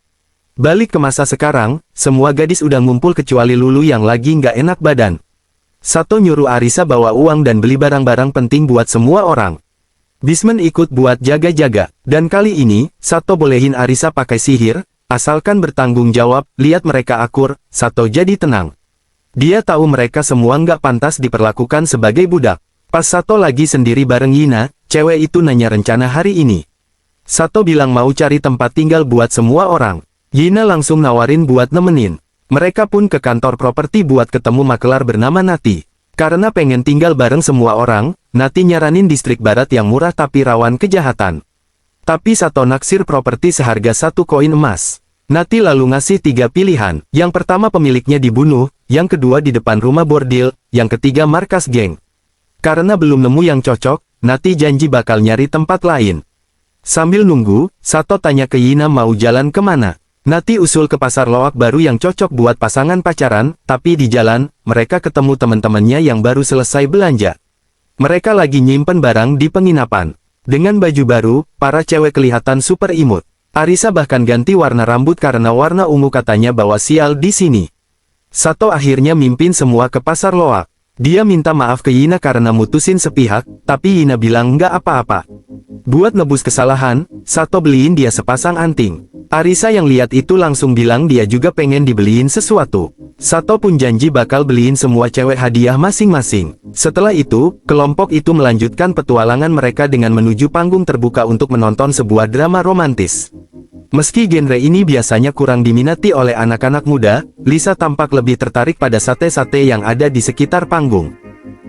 Balik ke masa sekarang, semua gadis udah ngumpul kecuali Lulu yang lagi nggak enak badan. Sato nyuruh Arisa bawa uang dan beli barang-barang penting buat semua orang. Bisman ikut buat jaga-jaga, dan kali ini, Sato bolehin Arisa pakai sihir, asalkan bertanggung jawab, lihat mereka akur, Sato jadi tenang. Dia tahu mereka semua nggak pantas diperlakukan sebagai budak. Pas Sato lagi sendiri bareng Yina, cewek itu nanya rencana hari ini. Sato bilang mau cari tempat tinggal buat semua orang. Yina langsung nawarin buat nemenin. Mereka pun ke kantor properti buat ketemu makelar bernama Nati. Karena pengen tinggal bareng semua orang, Nati nyaranin distrik barat yang murah tapi rawan kejahatan. Tapi Sato naksir properti seharga 1 koin emas. Nati lalu ngasih 3 pilihan. Yang pertama pemiliknya dibunuh, yang kedua di depan rumah bordil, yang ketiga markas geng. Karena belum nemu yang cocok, Nati janji bakal nyari tempat lain. Sambil nunggu, Sato tanya ke Yina mau jalan kemana. Nati usul ke pasar loak baru yang cocok buat pasangan pacaran, tapi di jalan, mereka ketemu teman-temannya yang baru selesai belanja. Mereka lagi nyimpen barang di penginapan. Dengan baju baru, para cewek kelihatan super imut. Arisa bahkan ganti warna rambut karena warna ungu katanya bawa sial di sini. Sato akhirnya mimpin semua ke pasar loak. Dia minta maaf ke Yina karena mutusin sepihak, tapi Yina bilang nggak apa-apa. Buat nebus kesalahan, Sato beliin dia sepasang anting. Arisa yang lihat itu langsung bilang dia juga pengen dibeliin sesuatu. Sato pun janji bakal beliin semua cewek hadiah masing-masing. Setelah itu, kelompok itu melanjutkan petualangan mereka dengan menuju panggung terbuka untuk menonton sebuah drama romantis. Meski genre ini biasanya kurang diminati oleh anak-anak muda, Lisa tampak lebih tertarik pada sate-sate yang ada di sekitar panggung.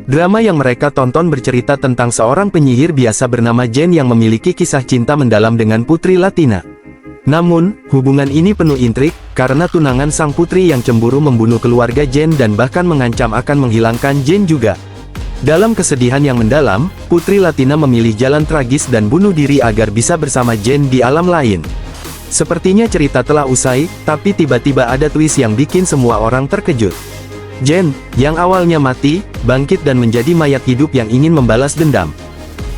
Drama yang mereka tonton bercerita tentang seorang penyihir biasa bernama Jen yang memiliki kisah cinta mendalam dengan putri Latina. Namun, hubungan ini penuh intrik, karena tunangan sang putri yang cemburu membunuh keluarga Jen dan bahkan mengancam akan menghilangkan Jen juga. Dalam kesedihan yang mendalam, putri Latina memilih jalan tragis dan bunuh diri agar bisa bersama Jen di alam lain. Sepertinya cerita telah usai, tapi tiba-tiba ada twist yang bikin semua orang terkejut. Jen, yang awalnya mati, bangkit dan menjadi mayat hidup yang ingin membalas dendam.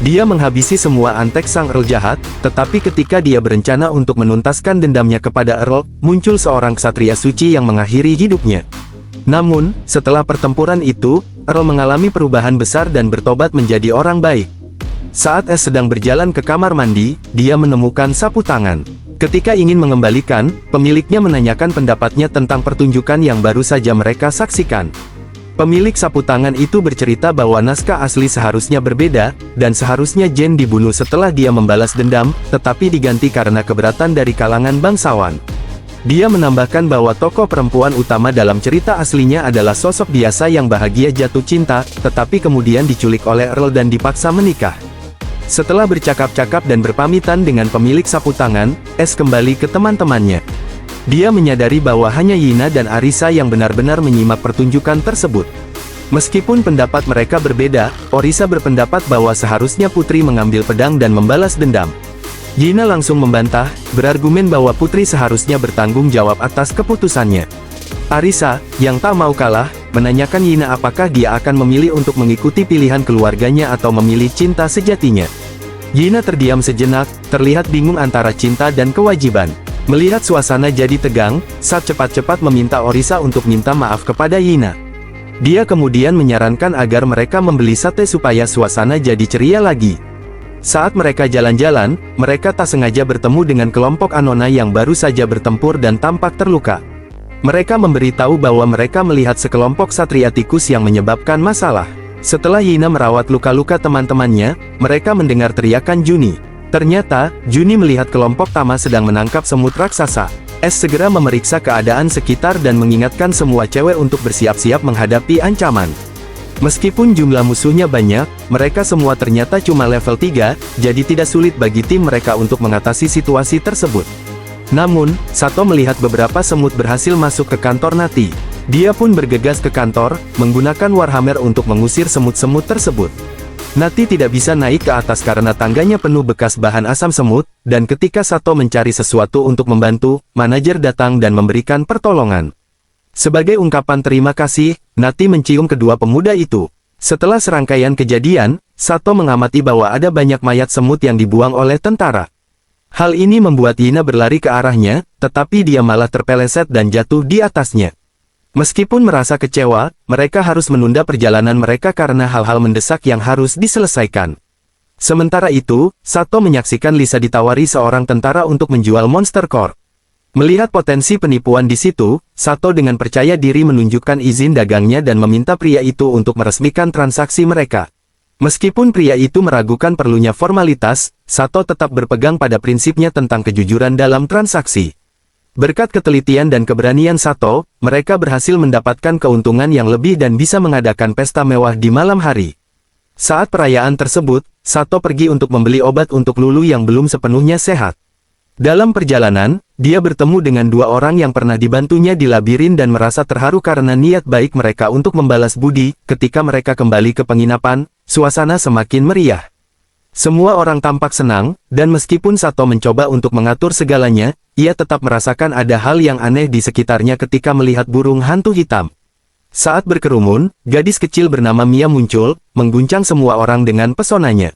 Dia menghabisi semua antek sang Earl jahat, tetapi ketika dia berencana untuk menuntaskan dendamnya kepada Earl, muncul seorang ksatria suci yang mengakhiri hidupnya. Namun, setelah pertempuran itu, Earl mengalami perubahan besar dan bertobat menjadi orang baik. Saat Es sedang berjalan ke kamar mandi, dia menemukan sapu tangan. Ketika ingin mengembalikan, pemiliknya menanyakan pendapatnya tentang pertunjukan yang baru saja mereka saksikan. Pemilik sapu tangan itu bercerita bahwa naskah asli seharusnya berbeda, dan seharusnya Jen dibunuh setelah dia membalas dendam, tetapi diganti karena keberatan dari kalangan bangsawan. Dia menambahkan bahwa tokoh perempuan utama dalam cerita aslinya adalah sosok biasa yang bahagia jatuh cinta, tetapi kemudian diculik oleh Earl dan dipaksa menikah. Setelah bercakap-cakap dan berpamitan dengan pemilik sapu tangan, Es kembali ke teman-temannya. Dia menyadari bahwa hanya Yina dan Arisa yang benar-benar menyimak pertunjukan tersebut. Meskipun pendapat mereka berbeda, Orisa berpendapat bahwa seharusnya putri mengambil pedang dan membalas dendam. Yina langsung membantah, berargumen bahwa putri seharusnya bertanggung jawab atas keputusannya. Arisa, yang tak mau kalah, menanyakan Yina apakah dia akan memilih untuk mengikuti pilihan keluarganya atau memilih cinta sejatinya. Yina terdiam sejenak, terlihat bingung antara cinta dan kewajiban. Melihat suasana jadi tegang, Sat cepat-cepat meminta Orisa untuk minta maaf kepada Yina. Dia kemudian menyarankan agar mereka membeli sate supaya suasana jadi ceria lagi. Saat mereka jalan-jalan, mereka tak sengaja bertemu dengan kelompok Anona yang baru saja bertempur dan tampak terluka. Mereka memberitahu bahwa mereka melihat sekelompok satria tikus yang menyebabkan masalah. Setelah Yina merawat luka-luka teman-temannya, mereka mendengar teriakan Juni. Ternyata, Juni melihat kelompok Tama sedang menangkap semut raksasa. Es segera memeriksa keadaan sekitar dan mengingatkan semua cewek untuk bersiap-siap menghadapi ancaman. Meskipun jumlah musuhnya banyak, mereka semua ternyata cuma level 3, jadi tidak sulit bagi tim mereka untuk mengatasi situasi tersebut. Namun, Sato melihat beberapa semut berhasil masuk ke kantor Nati. Dia pun bergegas ke kantor, menggunakan Warhammer untuk mengusir semut-semut tersebut. Nati tidak bisa naik ke atas karena tangganya penuh bekas bahan asam semut, dan ketika Sato mencari sesuatu untuk membantu, manajer datang dan memberikan pertolongan. Sebagai ungkapan terima kasih, Nati mencium kedua pemuda itu. Setelah serangkaian kejadian, Sato mengamati bahwa ada banyak mayat semut yang dibuang oleh tentara. Hal ini membuat Yina berlari ke arahnya, tetapi dia malah terpeleset dan jatuh di atasnya. Meskipun merasa kecewa, mereka harus menunda perjalanan mereka karena hal-hal mendesak yang harus diselesaikan. Sementara itu, Sato menyaksikan Lisa ditawari seorang tentara untuk menjual Monster Core. Melihat potensi penipuan di situ, Sato dengan percaya diri menunjukkan izin dagangnya dan meminta pria itu untuk meresmikan transaksi mereka. Meskipun pria itu meragukan perlunya formalitas, Sato tetap berpegang pada prinsipnya tentang kejujuran dalam transaksi. Berkat ketelitian dan keberanian Sato, mereka berhasil mendapatkan keuntungan yang lebih dan bisa mengadakan pesta mewah di malam hari. Saat perayaan tersebut, Sato pergi untuk membeli obat untuk Lulu yang belum sepenuhnya sehat. Dalam perjalanan, dia bertemu dengan dua orang yang pernah dibantunya di labirin dan merasa terharu karena niat baik mereka untuk membalas budi. Ketika mereka kembali ke penginapan, suasana semakin meriah. Semua orang tampak senang, dan meskipun Sato mencoba untuk mengatur segalanya, ia tetap merasakan ada hal yang aneh di sekitarnya ketika melihat burung hantu hitam. Saat berkerumun, gadis kecil bernama Mia muncul, mengguncang semua orang dengan pesonanya.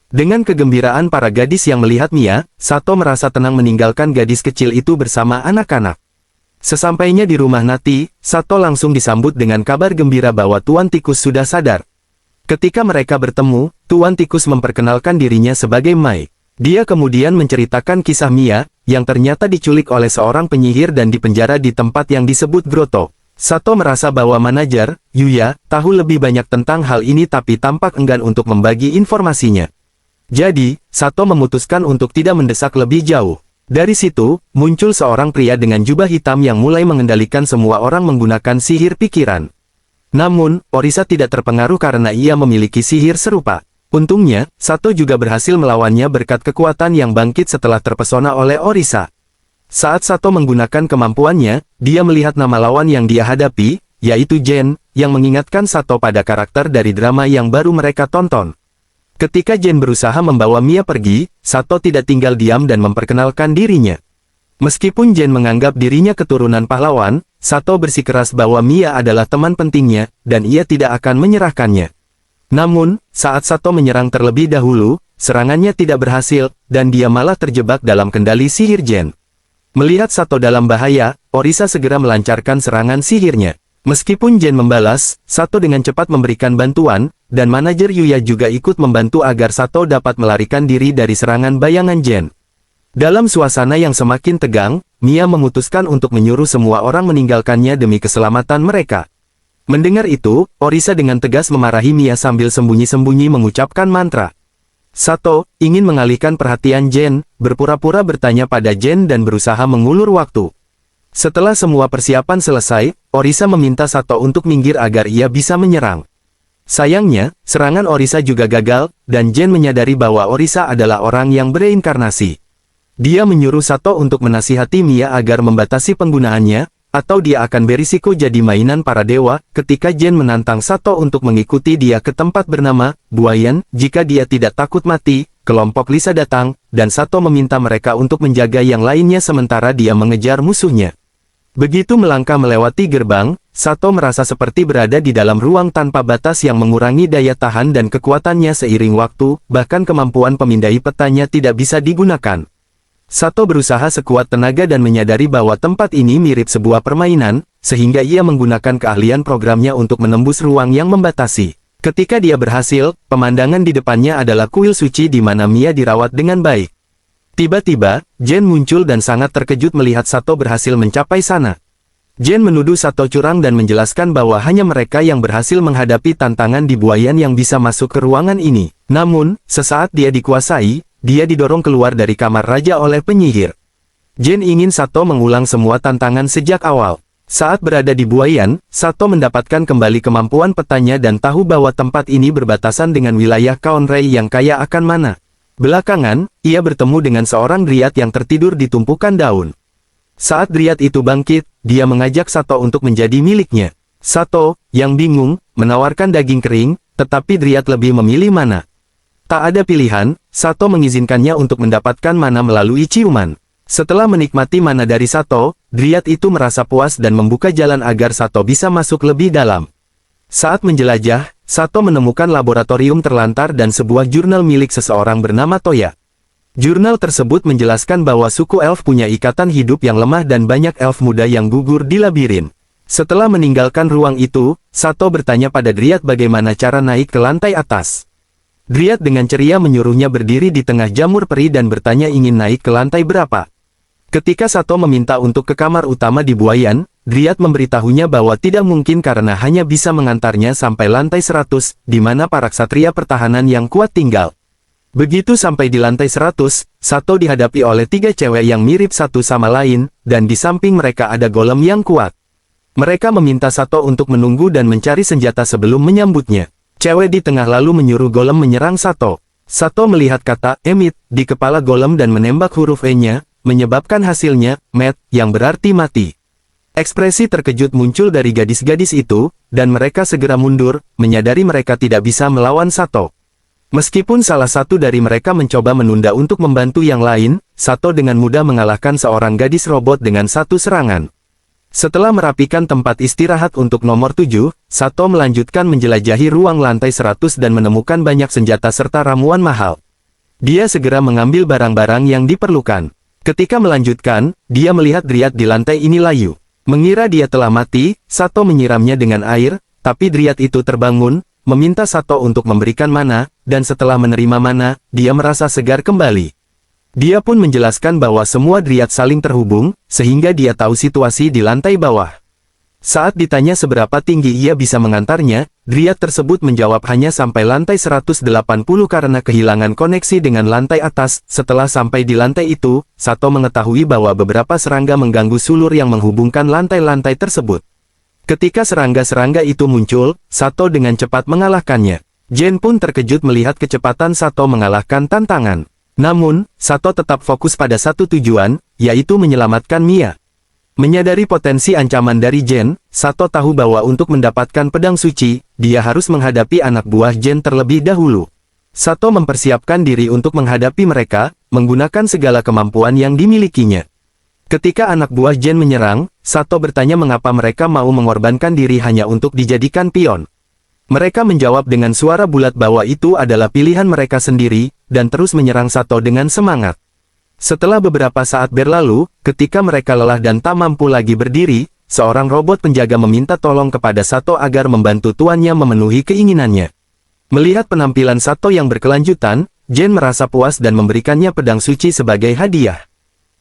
Dengan kegembiraan para gadis yang melihat Mia, Sato merasa tenang meninggalkan gadis kecil itu bersama anak-anak. Sesampainya di rumah Nati, Sato langsung disambut dengan kabar gembira bahwa Tuan Tikus sudah sadar. Ketika mereka bertemu, Tuan Tikus memperkenalkan dirinya sebagai Mai. Dia kemudian menceritakan kisah Mia, yang ternyata diculik oleh seorang penyihir dan dipenjara di tempat yang disebut Grotto. Sato merasa bahwa manajer, Yuya, tahu lebih banyak tentang hal ini tapi tampak enggan untuk membagi informasinya. Jadi, Sato memutuskan untuk tidak mendesak lebih jauh. Dari situ, muncul seorang pria dengan jubah hitam yang mulai mengendalikan semua orang menggunakan sihir pikiran. Namun, Orisa tidak terpengaruh karena ia memiliki sihir serupa. Untungnya, Sato juga berhasil melawannya berkat kekuatan yang bangkit setelah terpesona oleh Orisa. Saat Sato menggunakan kemampuannya, dia melihat nama lawan yang dia hadapi, yaitu Jen, yang mengingatkan Sato pada karakter dari drama yang baru mereka tonton. Ketika Jen berusaha membawa Mia pergi, Sato tidak tinggal diam dan memperkenalkan dirinya. Meskipun Jen menganggap dirinya keturunan pahlawan, Sato bersikeras bahwa Mia adalah teman pentingnya, dan ia tidak akan menyerahkannya. Namun, saat Sato menyerang terlebih dahulu, serangannya tidak berhasil, dan dia malah terjebak dalam kendali sihir Jen. Melihat Sato dalam bahaya, Orisa segera melancarkan serangan sihirnya. Meskipun Jen membalas, Sato dengan cepat memberikan bantuan, dan manajer Yuya juga ikut membantu agar Sato dapat melarikan diri dari serangan bayangan Jen. Dalam suasana yang semakin tegang, Mia memutuskan untuk menyuruh semua orang meninggalkannya demi keselamatan mereka. Mendengar itu, Orisa dengan tegas memarahi Mia sambil sembunyi-sembunyi mengucapkan mantra. Sato ingin mengalihkan perhatian Jen, berpura-pura bertanya pada Jen dan berusaha mengulur waktu. Setelah semua persiapan selesai, Orisa meminta Sato untuk minggir agar ia bisa menyerang. Sayangnya, serangan Orisa juga gagal, dan Jen menyadari bahwa Orisa adalah orang yang bereinkarnasi. Dia menyuruh Sato untuk menasihati Mia agar membatasi penggunaannya, atau dia akan berisiko jadi mainan para dewa. Ketika Jen menantang Sato untuk mengikuti dia ke tempat bernama Buayan, jika dia tidak takut mati, kelompok Lisa datang, dan Sato meminta mereka untuk menjaga yang lainnya sementara dia mengejar musuhnya. Begitu melangkah melewati gerbang, Sato merasa seperti berada di dalam ruang tanpa batas yang mengurangi daya tahan dan kekuatannya seiring waktu, bahkan kemampuan pemindai petanya tidak bisa digunakan. Sato berusaha sekuat tenaga dan menyadari bahwa tempat ini mirip sebuah permainan, sehingga ia menggunakan keahlian programnya untuk menembus ruang yang membatasi. Ketika dia berhasil, pemandangan di depannya adalah kuil suci di mana Mia dirawat dengan baik. Tiba-tiba, Jen muncul dan sangat terkejut melihat Sato berhasil mencapai sana. Jen menuduh Sato curang dan menjelaskan bahwa hanya mereka yang berhasil menghadapi tantangan di Buayan yang bisa masuk ke ruangan ini. Namun, sesaat dia dikuasai, dia didorong keluar dari kamar raja oleh penyihir. Jen ingin Sato mengulang semua tantangan sejak awal. Saat berada di buayan, Sato mendapatkan kembali kemampuan petanya dan tahu bahwa tempat ini berbatasan dengan wilayah Kaonrei yang kaya akan mana. Belakangan, ia bertemu dengan seorang Dryad yang tertidur di tumpukan daun. Saat Dryad itu bangkit, dia mengajak Sato untuk menjadi miliknya. Sato, yang bingung, menawarkan daging kering, tetapi Dryad lebih memilih mana. Tak ada pilihan, Sato mengizinkannya untuk mendapatkan mana melalui ciuman. Setelah menikmati mana dari Sato, Dryad itu merasa puas dan membuka jalan agar Sato bisa masuk lebih dalam. Saat menjelajah, Sato menemukan laboratorium terlantar dan sebuah jurnal milik seseorang bernama Toya. Jurnal tersebut menjelaskan bahwa suku elf punya ikatan hidup yang lemah dan banyak elf muda yang gugur di labirin. Setelah meninggalkan ruang itu, Sato bertanya pada Dryad bagaimana cara naik ke lantai atas. Dryad dengan ceria menyuruhnya berdiri di tengah jamur peri dan bertanya ingin naik ke lantai berapa. Ketika Sato meminta untuk ke kamar utama di buayan, Dryad memberitahunya bahwa tidak mungkin karena hanya bisa mengantarnya sampai lantai 100, di mana para ksatria pertahanan yang kuat tinggal. Begitu sampai di lantai 100, Sato dihadapi oleh 3 cewek yang mirip satu sama lain, dan di samping mereka ada golem yang kuat. Mereka meminta Sato untuk menunggu dan mencari senjata sebelum menyambutnya. Cewek di tengah lalu menyuruh golem menyerang Sato. Sato melihat kata "Emit" di kepala golem dan menembak huruf E-nya, menyebabkan hasilnya "Met", yang berarti mati. Ekspresi terkejut muncul dari gadis-gadis itu, dan mereka segera mundur, menyadari mereka tidak bisa melawan Sato. Meskipun salah satu dari mereka mencoba menunda untuk membantu yang lain, Sato dengan mudah mengalahkan seorang gadis robot dengan satu serangan. Setelah merapikan tempat istirahat untuk nomor 7, Sato melanjutkan menjelajahi ruang lantai 100 dan menemukan banyak senjata serta ramuan mahal. Dia segera mengambil barang-barang yang diperlukan. Ketika melanjutkan, dia melihat Dryad di lantai ini layu. Mengira dia telah mati, Sato menyiramnya dengan air, tapi Dryad itu terbangun, meminta Sato untuk memberikan mana, dan setelah menerima mana, dia merasa segar kembali. Dia pun menjelaskan bahwa semua Dryad saling terhubung, sehingga dia tahu situasi di lantai bawah. Saat ditanya seberapa tinggi ia bisa mengantarnya, Dryad tersebut menjawab hanya sampai lantai 180 karena kehilangan koneksi dengan lantai atas. Setelah sampai di lantai itu, Sato mengetahui bahwa beberapa serangga mengganggu sulur yang menghubungkan lantai-lantai tersebut. Ketika serangga-serangga itu muncul, Sato dengan cepat mengalahkannya. Jen pun terkejut melihat kecepatan Sato mengalahkan tantangan. Namun, Sato tetap fokus pada satu tujuan, yaitu menyelamatkan Mia. Menyadari potensi ancaman dari Jen, Sato tahu bahwa untuk mendapatkan pedang suci, dia harus menghadapi anak buah Jen terlebih dahulu. Sato mempersiapkan diri untuk menghadapi mereka, menggunakan segala kemampuan yang dimilikinya. Ketika anak buah Jen menyerang, Sato bertanya mengapa mereka mau mengorbankan diri hanya untuk dijadikan pion. Mereka menjawab dengan suara bulat bahwa itu adalah pilihan mereka sendiri, dan terus menyerang Sato dengan semangat. Setelah beberapa saat berlalu, ketika mereka lelah dan tak mampu lagi berdiri, seorang robot penjaga meminta tolong kepada Sato agar membantu tuannya memenuhi keinginannya. Melihat penampilan Sato yang berkelanjutan, Jen merasa puas dan memberikannya pedang suci sebagai hadiah.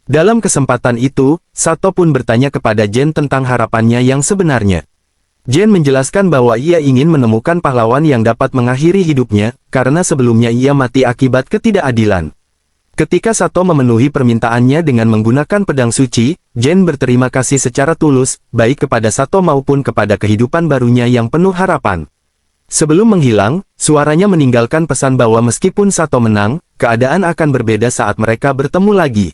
Dalam kesempatan itu, Sato pun bertanya kepada Jen tentang harapannya yang sebenarnya. Jen menjelaskan bahwa ia ingin menemukan pahlawan yang dapat mengakhiri hidupnya, karena sebelumnya ia mati akibat ketidakadilan. Ketika Sato memenuhi permintaannya dengan menggunakan pedang suci, Jen berterima kasih secara tulus, baik kepada Sato maupun kepada kehidupan barunya yang penuh harapan. Sebelum menghilang, suaranya meninggalkan pesan bahwa meskipun Sato menang, keadaan akan berbeda saat mereka bertemu lagi.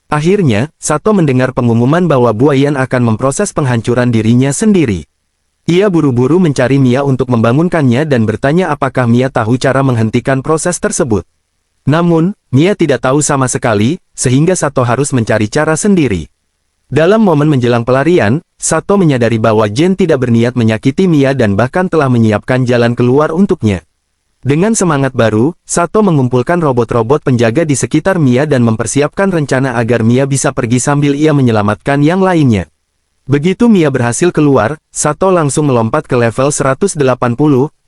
Akhirnya, Sato mendengar pengumuman bahwa buayan akan memproses penghancuran dirinya sendiri. Ia buru-buru mencari Mia untuk membangunkannya dan bertanya apakah Mia tahu cara menghentikan proses tersebut. Namun, Mia tidak tahu sama sekali, sehingga Sato harus mencari cara sendiri. Dalam momen menjelang pelarian, Sato menyadari bahwa Jen tidak berniat menyakiti Mia dan bahkan telah menyiapkan jalan keluar untuknya. Dengan semangat baru, Sato mengumpulkan robot-robot penjaga di sekitar Mia dan mempersiapkan rencana agar Mia bisa pergi sambil ia menyelamatkan yang lainnya. Begitu Mia berhasil keluar, Sato langsung melompat ke level 180,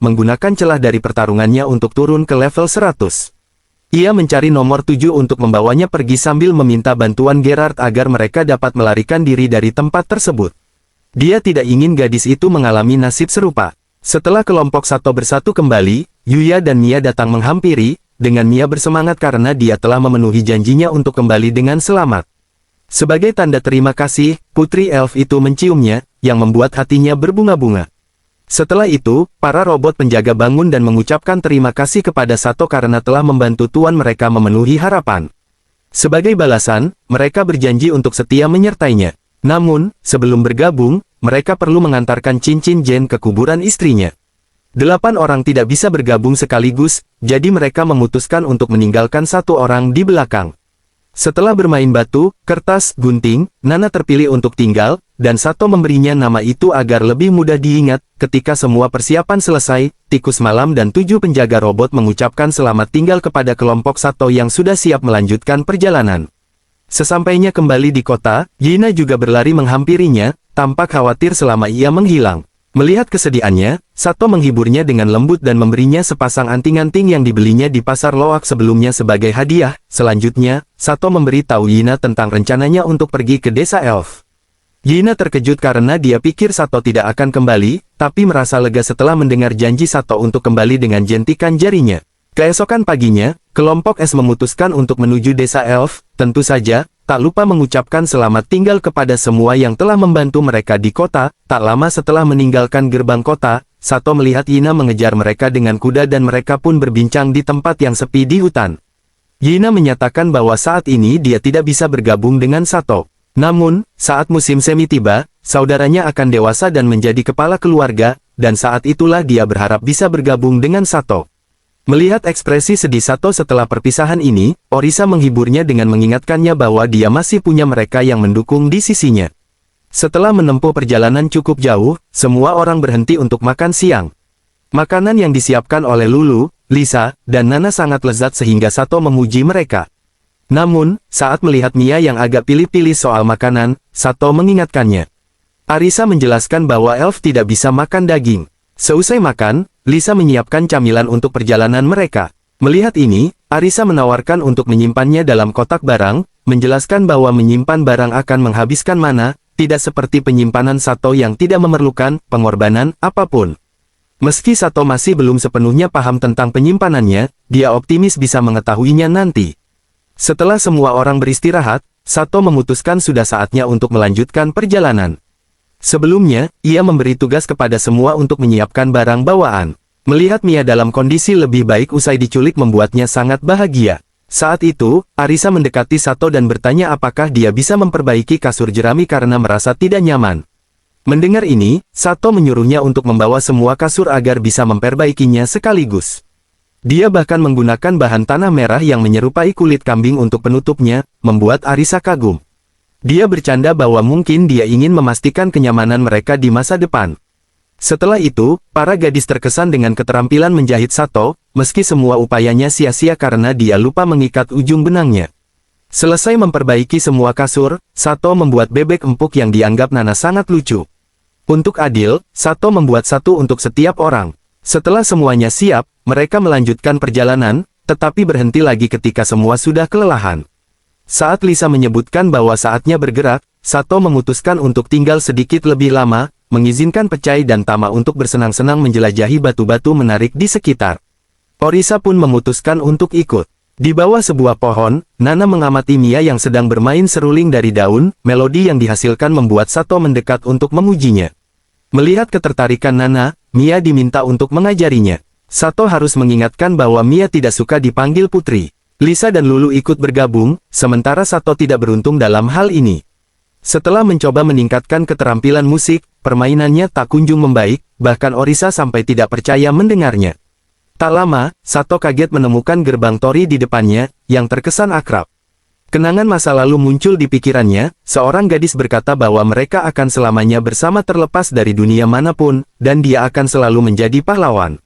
menggunakan celah dari pertarungannya untuk turun ke level 100. Ia mencari nomor 7 untuk membawanya pergi sambil meminta bantuan Gerard agar mereka dapat melarikan diri dari tempat tersebut. Dia tidak ingin gadis itu mengalami nasib serupa. Setelah kelompok Sato bersatu kembali, Yuya dan Mia datang menghampiri, dengan Mia bersemangat karena dia telah memenuhi janjinya untuk kembali dengan selamat. Sebagai tanda terima kasih, putri elf itu menciumnya, yang membuat hatinya berbunga-bunga. Setelah itu, para robot penjaga bangun dan mengucapkan terima kasih kepada Sato karena telah membantu tuan mereka memenuhi harapan. Sebagai balasan, mereka berjanji untuk setia menyertainya. Namun, sebelum bergabung, mereka perlu mengantarkan cincin Jen ke kuburan istrinya. 8 orang tidak bisa bergabung sekaligus, jadi mereka memutuskan untuk meninggalkan 1 orang di belakang. Setelah bermain batu, kertas, gunting, Nana terpilih untuk tinggal, dan Sato memberinya nama itu agar lebih mudah diingat. Ketika semua persiapan selesai, tikus malam dan 7 penjaga robot mengucapkan selamat tinggal kepada kelompok Sato yang sudah siap melanjutkan perjalanan. Sesampainya kembali di kota, Yina juga berlari menghampirinya, tampak khawatir selama ia menghilang. Melihat kesedihannya, Sato menghiburnya dengan lembut dan memberinya sepasang anting-anting yang dibelinya di pasar loak sebelumnya sebagai hadiah. Selanjutnya, Sato memberi tahu Yina tentang rencananya untuk pergi ke desa elf. Yina terkejut karena dia pikir Sato tidak akan kembali, tapi merasa lega setelah mendengar janji Sato untuk kembali dengan jentikan jarinya. Keesokan paginya, kelompok S memutuskan untuk menuju desa elf, tentu saja, tak lupa mengucapkan selamat tinggal kepada semua yang telah membantu mereka di kota. Tak lama setelah meninggalkan gerbang kota, Sato melihat Yina mengejar mereka dengan kuda dan mereka pun berbincang di tempat yang sepi di hutan. Yina menyatakan bahwa saat ini dia tidak bisa bergabung dengan Sato. Namun, saat musim semi tiba, saudaranya akan dewasa dan menjadi kepala keluarga, dan saat itulah dia berharap bisa bergabung dengan Sato. Melihat ekspresi sedih Sato setelah perpisahan ini, Orisa menghiburnya dengan mengingatkannya bahwa dia masih punya mereka yang mendukung di sisinya. Setelah menempuh perjalanan cukup jauh, semua orang berhenti untuk makan siang. Makanan yang disiapkan oleh Lulu, Lisa, dan Nana sangat lezat sehingga Sato memuji mereka. Namun, saat melihat Mia yang agak pilih-pilih soal makanan, Sato mengingatkannya. Arisa menjelaskan bahwa elf tidak bisa makan daging. Seusai makan, Lisa menyiapkan camilan untuk perjalanan mereka. Melihat ini, Arisa menawarkan untuk menyimpannya dalam kotak barang, menjelaskan bahwa menyimpan barang akan menghabiskan mana, tidak seperti penyimpanan Sato yang tidak memerlukan pengorbanan apapun. Meski Sato masih belum sepenuhnya paham tentang penyimpanannya, dia optimis bisa mengetahuinya nanti. Setelah semua orang beristirahat, Sato memutuskan sudah saatnya untuk melanjutkan perjalanan. Sebelumnya, ia memberi tugas kepada semua untuk menyiapkan barang bawaan. Melihat Mia dalam kondisi lebih baik usai diculik membuatnya sangat bahagia. Saat itu, Arisa mendekati Sato dan bertanya apakah dia bisa memperbaiki kasur jerami karena merasa tidak nyaman. Mendengar ini, Sato menyuruhnya untuk membawa semua kasur agar bisa memperbaikinya sekaligus. Dia bahkan menggunakan bahan tanah merah yang menyerupai kulit kambing untuk penutupnya, membuat Arisa kagum. Dia bercanda bahwa mungkin dia ingin memastikan kenyamanan mereka di masa depan. Setelah itu, para gadis terkesan dengan keterampilan menjahit Sato, meski semua upayanya sia-sia karena dia lupa mengikat ujung benangnya. Selesai memperbaiki semua kasur, Sato membuat bebek empuk yang dianggap Nana sangat lucu. Untuk adil, Sato membuat satu untuk setiap orang. Setelah semuanya siap, mereka melanjutkan perjalanan, tetapi berhenti lagi ketika semua sudah kelelahan. Saat Lisa menyebutkan bahwa saatnya bergerak, Sato memutuskan untuk tinggal sedikit lebih lama, mengizinkan Pecai dan Tama untuk bersenang-senang menjelajahi batu-batu menarik di sekitar. Orisa pun memutuskan untuk ikut. Di bawah sebuah pohon, Nana mengamati Mia yang sedang bermain seruling dari daun. Melodi yang dihasilkan membuat Sato mendekat untuk mengujinya. Melihat ketertarikan Nana, Mia diminta untuk mengajarinya. Sato harus mengingatkan bahwa Mia tidak suka dipanggil putri. Lisa dan Lulu ikut bergabung, sementara Sato tidak beruntung dalam hal ini. Setelah mencoba meningkatkan keterampilan musik, permainannya tak kunjung membaik, bahkan Orisa sampai tidak percaya mendengarnya. Tak lama, Sato kaget menemukan gerbang Tori di depannya, yang terkesan akrab. Kenangan masa lalu muncul di pikirannya, seorang gadis berkata bahwa mereka akan selamanya bersama terlepas dari dunia manapun, dan dia akan selalu menjadi pahlawan.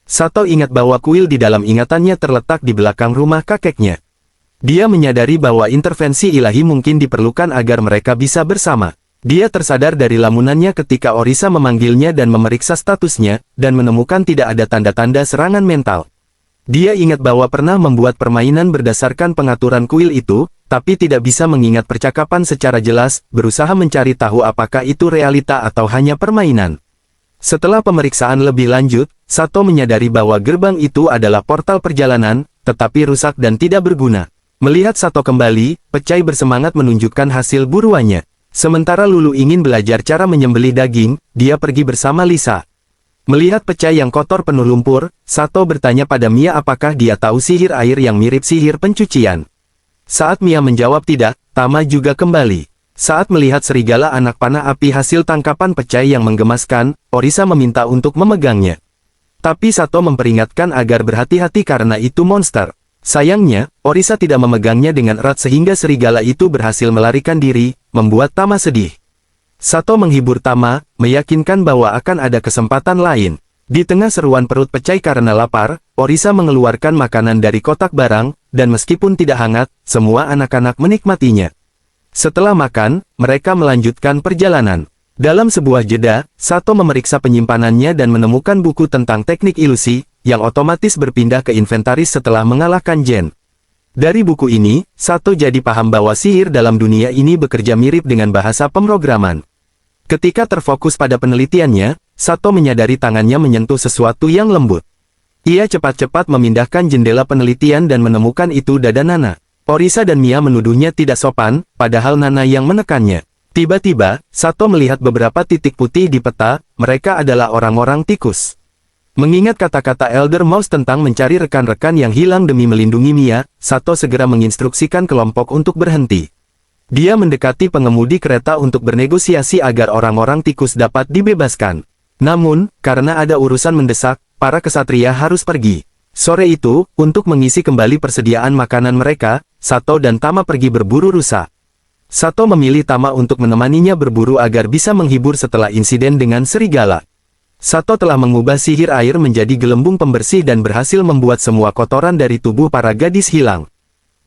Sato ingat bahwa kuil di dalam ingatannya terletak di belakang rumah kakeknya. Dia menyadari bahwa intervensi ilahi mungkin diperlukan agar mereka bisa bersama. Dia tersadar dari lamunannya ketika Orisa memanggilnya dan memeriksa statusnya, dan menemukan tidak ada tanda-tanda serangan mental. Dia ingat bahwa pernah membuat permainan berdasarkan pengaturan kuil itu, tapi tidak bisa mengingat percakapan secara jelas, berusaha mencari tahu apakah itu realita atau hanya permainan. Setelah pemeriksaan lebih lanjut, Sato menyadari bahwa gerbang itu adalah portal perjalanan, tetapi rusak dan tidak berguna. Melihat Sato kembali, Pecai bersemangat menunjukkan hasil buruannya. Sementara Lulu ingin belajar cara menyembelih daging, dia pergi bersama Lisa. Melihat Pecai yang kotor penuh lumpur, Sato bertanya pada Mia apakah dia tahu sihir air yang mirip sihir pencucian. Saat Mia menjawab tidak, Tama juga kembali. Saat melihat serigala anak panah api hasil tangkapan Pecai yang menggemaskan, Orisa meminta untuk memegangnya. Tapi Sato memperingatkan agar berhati-hati karena itu monster. Sayangnya, Orisa tidak memegangnya dengan erat sehingga serigala itu berhasil melarikan diri, membuat Tama sedih. Sato menghibur Tama, meyakinkan bahwa akan ada kesempatan lain. Di tengah seruan perut Pecai karena lapar, Orisa mengeluarkan makanan dari kotak barang, dan meskipun tidak hangat, semua anak-anak menikmatinya. Setelah makan, mereka melanjutkan perjalanan. Dalam sebuah jeda, Sato memeriksa penyimpanannya dan menemukan buku tentang teknik ilusi, yang otomatis berpindah ke inventaris setelah mengalahkan Jen. Dari buku ini, Sato jadi paham bahwa sihir dalam dunia ini bekerja mirip dengan bahasa pemrograman. Ketika terfokus pada penelitiannya, Sato menyadari tangannya menyentuh sesuatu yang lembut. Ia cepat-cepat memindahkan jendela penelitian dan menemukan itu dada Nana. Orisa dan Mia menuduhnya tidak sopan, padahal Nana yang menekannya. Tiba-tiba, Sato melihat beberapa titik putih di peta, mereka adalah orang-orang tikus. Mengingat kata-kata Elder Mouse tentang mencari rekan-rekan yang hilang demi melindungi Mia, Sato segera menginstruksikan kelompok untuk berhenti. Dia mendekati pengemudi kereta untuk bernegosiasi agar orang-orang tikus dapat dibebaskan. Namun, karena ada urusan mendesak, para kesatria harus pergi. Sore itu, untuk mengisi kembali persediaan makanan mereka, Sato dan Tama pergi berburu rusa. Sato memilih Tama untuk menemaninya berburu agar bisa menghibur setelah insiden dengan serigala. Sato telah mengubah sihir air menjadi gelembung pembersih dan berhasil membuat semua kotoran dari tubuh para gadis hilang.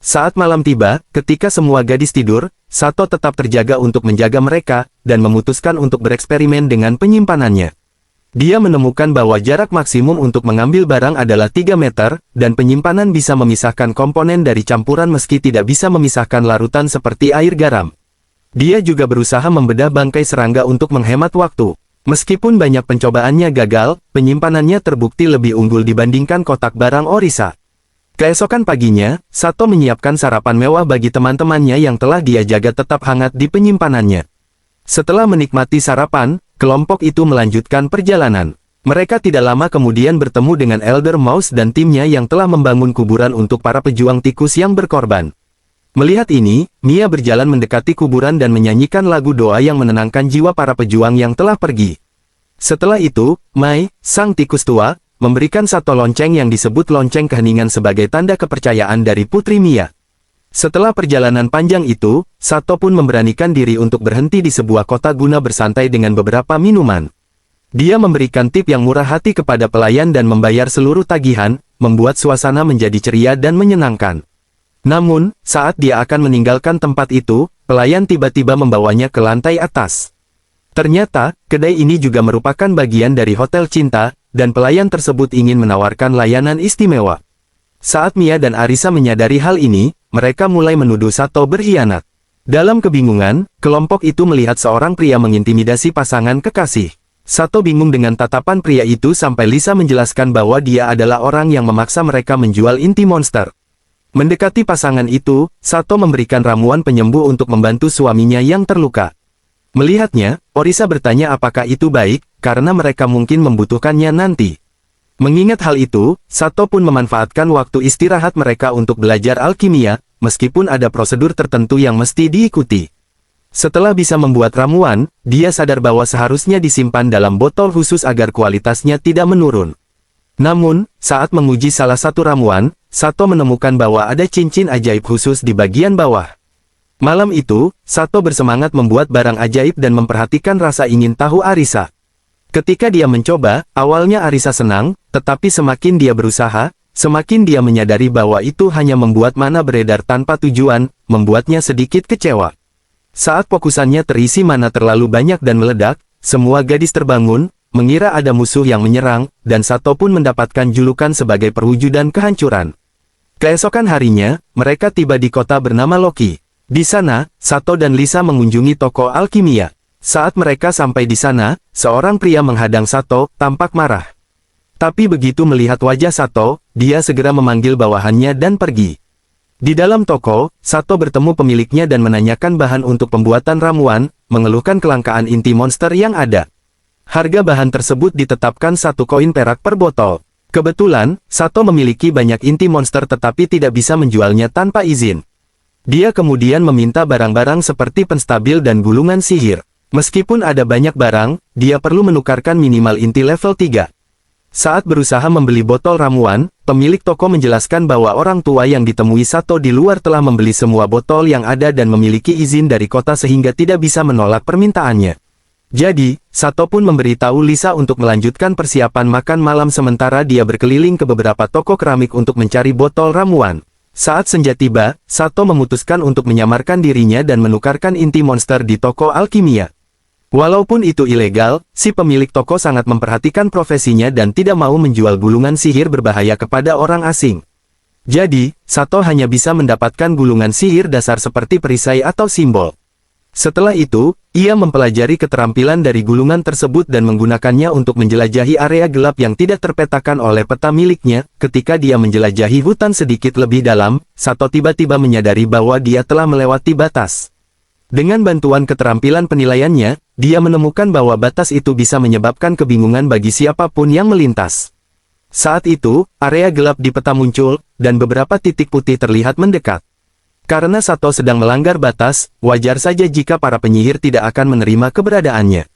Saat malam tiba, ketika semua gadis tidur, Sato tetap terjaga untuk menjaga mereka, dan memutuskan untuk bereksperimen dengan penyimpanannya. Dia menemukan bahwa jarak maksimum untuk mengambil barang adalah 3 meter, dan penyimpanan bisa memisahkan komponen dari campuran meski tidak bisa memisahkan larutan seperti air garam. Dia juga berusaha membedah bangkai serangga untuk menghemat waktu. Meskipun banyak pencobaannya gagal, penyimpanannya terbukti lebih unggul dibandingkan kotak barang Orisa. Keesokan paginya, Sato menyiapkan sarapan mewah bagi teman-temannya yang telah dia jaga tetap hangat di penyimpanannya. Setelah menikmati sarapan, kelompok itu melanjutkan perjalanan. Mereka tidak lama kemudian bertemu dengan Elder Mouse dan timnya yang telah membangun kuburan untuk para pejuang tikus yang berkorban. Melihat ini, Mia berjalan mendekati kuburan dan menyanyikan lagu doa yang menenangkan jiwa para pejuang yang telah pergi. Setelah itu, Mai, sang tikus tua, memberikan satu lonceng yang disebut lonceng keheningan sebagai tanda kepercayaan dari Putri Mia. Setelah perjalanan panjang itu, Sato pun memberanikan diri untuk berhenti di sebuah kota guna bersantai dengan beberapa minuman. Dia memberikan tip yang murah hati kepada pelayan dan membayar seluruh tagihan, membuat suasana menjadi ceria dan menyenangkan. Namun, saat dia akan meninggalkan tempat itu, pelayan tiba-tiba membawanya ke lantai atas. Ternyata, kedai ini juga merupakan bagian dari Hotel Cinta, dan pelayan tersebut ingin menawarkan layanan istimewa. Saat Mia dan Arisa menyadari hal ini, mereka mulai menuduh Sato berkhianat. Dalam kebingungan, kelompok itu melihat seorang pria mengintimidasi pasangan kekasih. Sato bingung dengan tatapan pria itu sampai Lisa menjelaskan bahwa dia adalah orang yang memaksa mereka menjual inti monster. Mendekati pasangan itu, Sato memberikan ramuan penyembuh untuk membantu suaminya yang terluka. Melihatnya, Orisa bertanya apakah itu baik, karena mereka mungkin membutuhkannya nanti. Mengingat hal itu, Sato pun memanfaatkan waktu istirahat mereka untuk belajar alkimia, meskipun ada prosedur tertentu yang mesti diikuti. Setelah bisa membuat ramuan, dia sadar bahwa seharusnya disimpan dalam botol khusus agar kualitasnya tidak menurun. Namun, saat menguji salah satu ramuan, Sato menemukan bahwa ada cincin ajaib khusus di bagian bawah. Malam itu, Sato bersemangat membuat barang ajaib dan memperhatikan rasa ingin tahu Arisa. Ketika dia mencoba, awalnya Arisa senang, tetapi semakin dia berusaha, semakin dia menyadari bahwa itu hanya membuat mana beredar tanpa tujuan, membuatnya sedikit kecewa. Saat fokusannya terisi mana terlalu banyak dan meledak, semua gadis terbangun, mengira ada musuh yang menyerang, dan Sato pun mendapatkan julukan sebagai perwujudan kehancuran. Keesokan harinya, mereka tiba di kota bernama Loki. Di sana, Sato dan Lisa mengunjungi toko alkimia. Saat mereka sampai di sana, seorang pria menghadang Sato, tampak marah. Tapi begitu melihat wajah Sato, dia segera memanggil bawahannya dan pergi. Di dalam toko, Sato bertemu pemiliknya dan menanyakan bahan untuk pembuatan ramuan, mengeluhkan kelangkaan inti monster yang ada. Harga bahan tersebut ditetapkan 1 koin perak per botol. Kebetulan, Sato memiliki banyak inti monster tetapi tidak bisa menjualnya tanpa izin. Dia kemudian meminta barang-barang seperti penstabil dan gulungan sihir. Meskipun ada banyak barang, dia perlu menukarkan minimal inti level 3. Saat berusaha membeli botol ramuan, pemilik toko menjelaskan bahwa orang tua yang ditemui Sato di luar telah membeli semua botol yang ada dan memiliki izin dari kota sehingga tidak bisa menolak permintaannya. Jadi, Sato pun memberitahu Lisa untuk melanjutkan persiapan makan malam sementara dia berkeliling ke beberapa toko keramik untuk mencari botol ramuan. Saat senja tiba, Sato memutuskan untuk menyamarkan dirinya dan menukarkan inti monster di toko alkimia. Walaupun itu ilegal, si pemilik toko sangat memperhatikan profesinya dan tidak mau menjual gulungan sihir berbahaya kepada orang asing. Jadi, Sato hanya bisa mendapatkan gulungan sihir dasar seperti perisai atau simbol. Setelah itu, ia mempelajari keterampilan dari gulungan tersebut dan menggunakannya untuk menjelajahi area gelap yang tidak terpetakan oleh peta miliknya. Ketika dia menjelajahi hutan sedikit lebih dalam, Sato tiba-tiba menyadari bahwa dia telah melewati batas. Dengan bantuan keterampilan penilaiannya, dia menemukan bahwa batas itu bisa menyebabkan kebingungan bagi siapapun yang melintas. Saat itu, area gelap di peta muncul, dan beberapa titik putih terlihat mendekat. Karena Sato sedang melanggar batas, wajar saja jika para penyihir tidak akan menerima keberadaannya.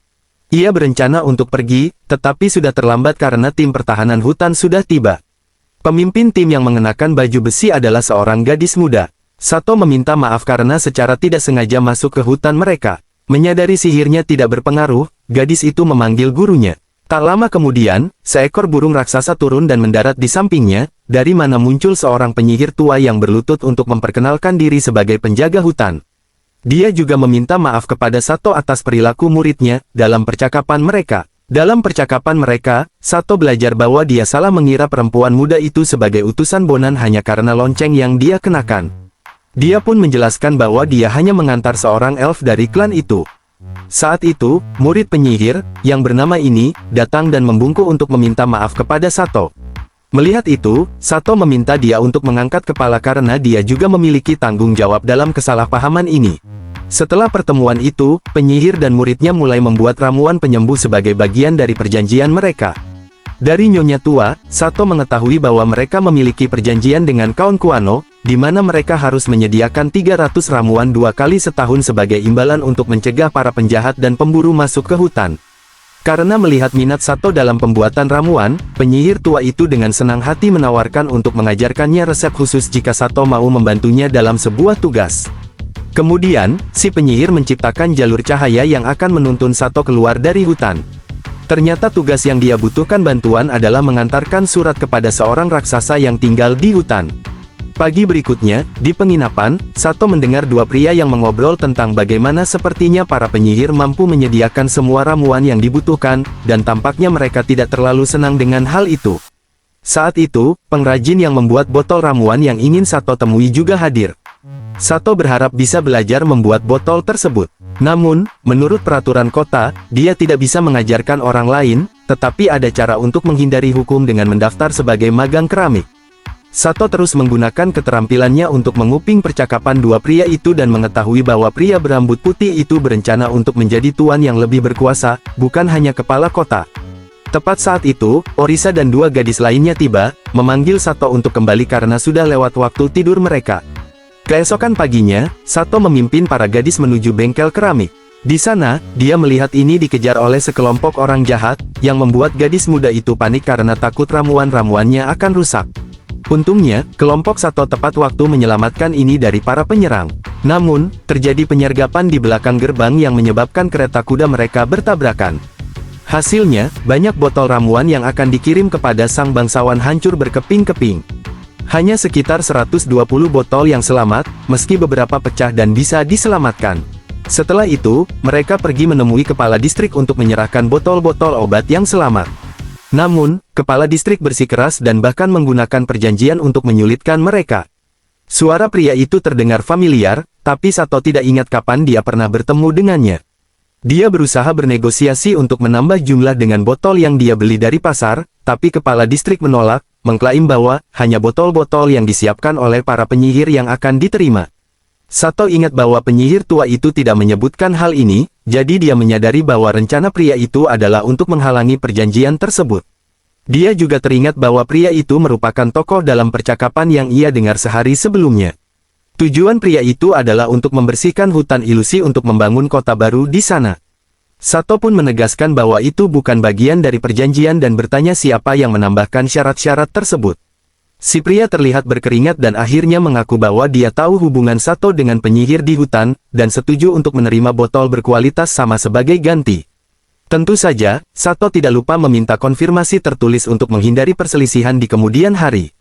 Ia berencana untuk pergi, tetapi sudah terlambat karena tim pertahanan hutan sudah tiba. Pemimpin tim yang mengenakan baju besi adalah seorang gadis muda. Sato meminta maaf karena secara tidak sengaja masuk ke hutan mereka. Menyadari sihirnya tidak berpengaruh, gadis itu memanggil gurunya. Tak lama kemudian, seekor burung raksasa turun dan mendarat di sampingnya, dari mana muncul seorang penyihir tua yang berlutut untuk memperkenalkan diri sebagai penjaga hutan. Dia juga meminta maaf kepada Sato atas perilaku muridnya, dalam percakapan mereka. Dalam percakapan mereka, Sato belajar bahwa dia salah mengira perempuan muda itu sebagai utusan Bonan hanya karena lonceng yang dia kenakan. Dia pun menjelaskan bahwa dia hanya mengantar seorang elf dari klan itu. Saat itu, murid penyihir, yang bernama ini, datang dan membungkuk untuk meminta maaf kepada Sato. Melihat itu, Sato meminta dia untuk mengangkat kepala karena dia juga memiliki tanggung jawab dalam kesalahpahaman ini. Setelah pertemuan itu, penyihir dan muridnya mulai membuat ramuan penyembuh sebagai bagian dari perjanjian mereka. Dari Nyonya Tua, Sato mengetahui bahwa mereka memiliki perjanjian dengan kaum Kuano, di mana mereka harus menyediakan 300 ramuan 2 kali setahun sebagai imbalan untuk mencegah para penjahat dan pemburu masuk ke hutan. Karena melihat minat Sato dalam pembuatan ramuan, penyihir tua itu dengan senang hati menawarkan untuk mengajarkannya resep khusus jika Sato mau membantunya dalam sebuah tugas. Kemudian, si penyihir menciptakan jalur cahaya yang akan menuntun Sato keluar dari hutan. Ternyata tugas yang dia butuhkan bantuan adalah mengantarkan surat kepada seorang raksasa yang tinggal di hutan. Pagi berikutnya, di penginapan, Sato mendengar dua pria yang mengobrol tentang bagaimana sepertinya para penyihir mampu menyediakan semua ramuan yang dibutuhkan, dan tampaknya mereka tidak terlalu senang dengan hal itu. Saat itu, pengrajin yang membuat botol ramuan yang ingin Sato temui juga hadir. Sato berharap bisa belajar membuat botol tersebut. Namun, menurut peraturan kota, dia tidak bisa mengajarkan orang lain, tetapi ada cara untuk menghindari hukum dengan mendaftar sebagai magang keramik. Sato terus menggunakan keterampilannya untuk menguping percakapan dua pria itu dan mengetahui bahwa pria berambut putih itu berencana untuk menjadi tuan yang lebih berkuasa, bukan hanya kepala kota. Tepat saat itu, Orisa dan dua gadis lainnya tiba, memanggil Sato untuk kembali karena sudah lewat waktu tidur mereka. Keesokan paginya, Sato memimpin para gadis menuju bengkel keramik. Di sana, dia melihat ini dikejar oleh sekelompok orang jahat, yang membuat gadis muda itu panik karena takut ramuan-ramuannya akan rusak. Untungnya, kelompok Sato tepat waktu menyelamatkan ini dari para penyerang. Namun, terjadi penyergapan di belakang gerbang yang menyebabkan kereta kuda mereka bertabrakan. Hasilnya, banyak botol ramuan yang akan dikirim kepada sang bangsawan hancur berkeping-keping. Hanya sekitar 120 botol yang selamat, meski beberapa pecah dan bisa diselamatkan. Setelah itu, mereka pergi menemui kepala distrik untuk menyerahkan botol-botol obat yang selamat. Namun, kepala distrik bersikeras dan bahkan menggunakan perjanjian untuk menyulitkan mereka. Suara pria itu terdengar familiar, tapi Sato tidak ingat kapan dia pernah bertemu dengannya. Dia berusaha bernegosiasi untuk menambah jumlah dengan botol yang dia beli dari pasar, tapi kepala distrik menolak, mengklaim bahwa hanya botol-botol yang disiapkan oleh para penyihir yang akan diterima. Sato ingat bahwa penyihir tua itu tidak menyebutkan hal ini, jadi dia menyadari bahwa rencana pria itu adalah untuk menghalangi perjanjian tersebut. Dia juga teringat bahwa pria itu merupakan tokoh dalam percakapan yang ia dengar sehari sebelumnya. Tujuan pria itu adalah untuk membersihkan hutan ilusi untuk membangun kota baru di sana. Sato pun menegaskan bahwa itu bukan bagian dari perjanjian dan bertanya siapa yang menambahkan syarat-syarat tersebut. Si pria terlihat berkeringat dan akhirnya mengaku bahwa dia tahu hubungan Sato dengan penyihir di hutan, dan setuju untuk menerima botol berkualitas sama sebagai ganti. Tentu saja, Sato tidak lupa meminta konfirmasi tertulis untuk menghindari perselisihan di kemudian hari.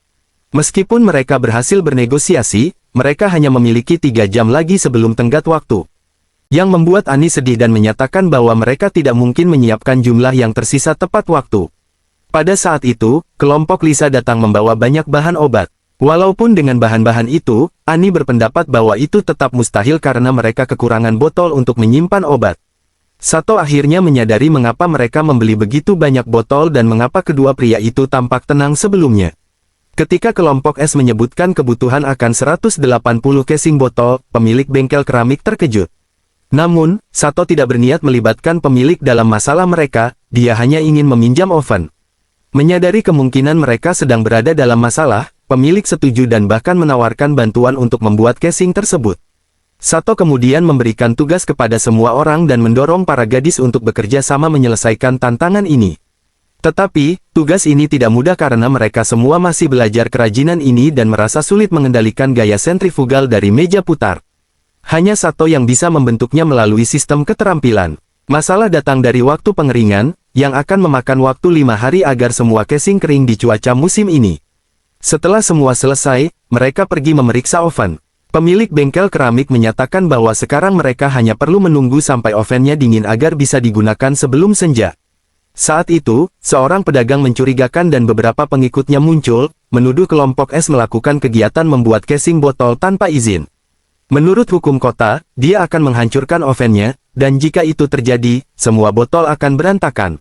Meskipun mereka berhasil bernegosiasi, mereka hanya memiliki 3 jam lagi sebelum tenggat waktu. Yang membuat Ani sedih dan menyatakan bahwa mereka tidak mungkin menyiapkan jumlah yang tersisa tepat waktu. Pada saat itu, kelompok Lisa datang membawa banyak bahan obat. Walaupun dengan bahan-bahan itu, Ani berpendapat bahwa itu tetap mustahil karena mereka kekurangan botol untuk menyimpan obat. Sato akhirnya menyadari mengapa mereka membeli begitu banyak botol dan mengapa kedua pria itu tampak tenang sebelumnya. Ketika kelompok S menyebutkan kebutuhan akan 180 casing botol, pemilik bengkel keramik terkejut. Namun, Sato tidak berniat melibatkan pemilik dalam masalah mereka, dia hanya ingin meminjam oven. Menyadari kemungkinan mereka sedang berada dalam masalah, pemilik setuju dan bahkan menawarkan bantuan untuk membuat casing tersebut. Sato kemudian memberikan tugas kepada semua orang dan mendorong para gadis untuk bekerja sama menyelesaikan tantangan ini. Tetapi, tugas ini tidak mudah karena mereka semua masih belajar kerajinan ini dan merasa sulit mengendalikan gaya sentrifugal dari meja putar. Hanya Sato yang bisa membentuknya melalui sistem keterampilan. Masalah datang dari waktu pengeringan, yang akan memakan waktu 5 hari agar semua casing kering di cuaca musim ini. Setelah semua selesai, mereka pergi memeriksa oven. Pemilik bengkel keramik menyatakan bahwa sekarang mereka hanya perlu menunggu sampai ovennya dingin agar bisa digunakan sebelum senja. Saat itu, seorang pedagang mencurigakan dan beberapa pengikutnya muncul, menuduh kelompok S melakukan kegiatan membuat casing botol tanpa izin. Menurut hukum kota, dia akan menghancurkan ovennya, dan jika itu terjadi, semua botol akan berantakan.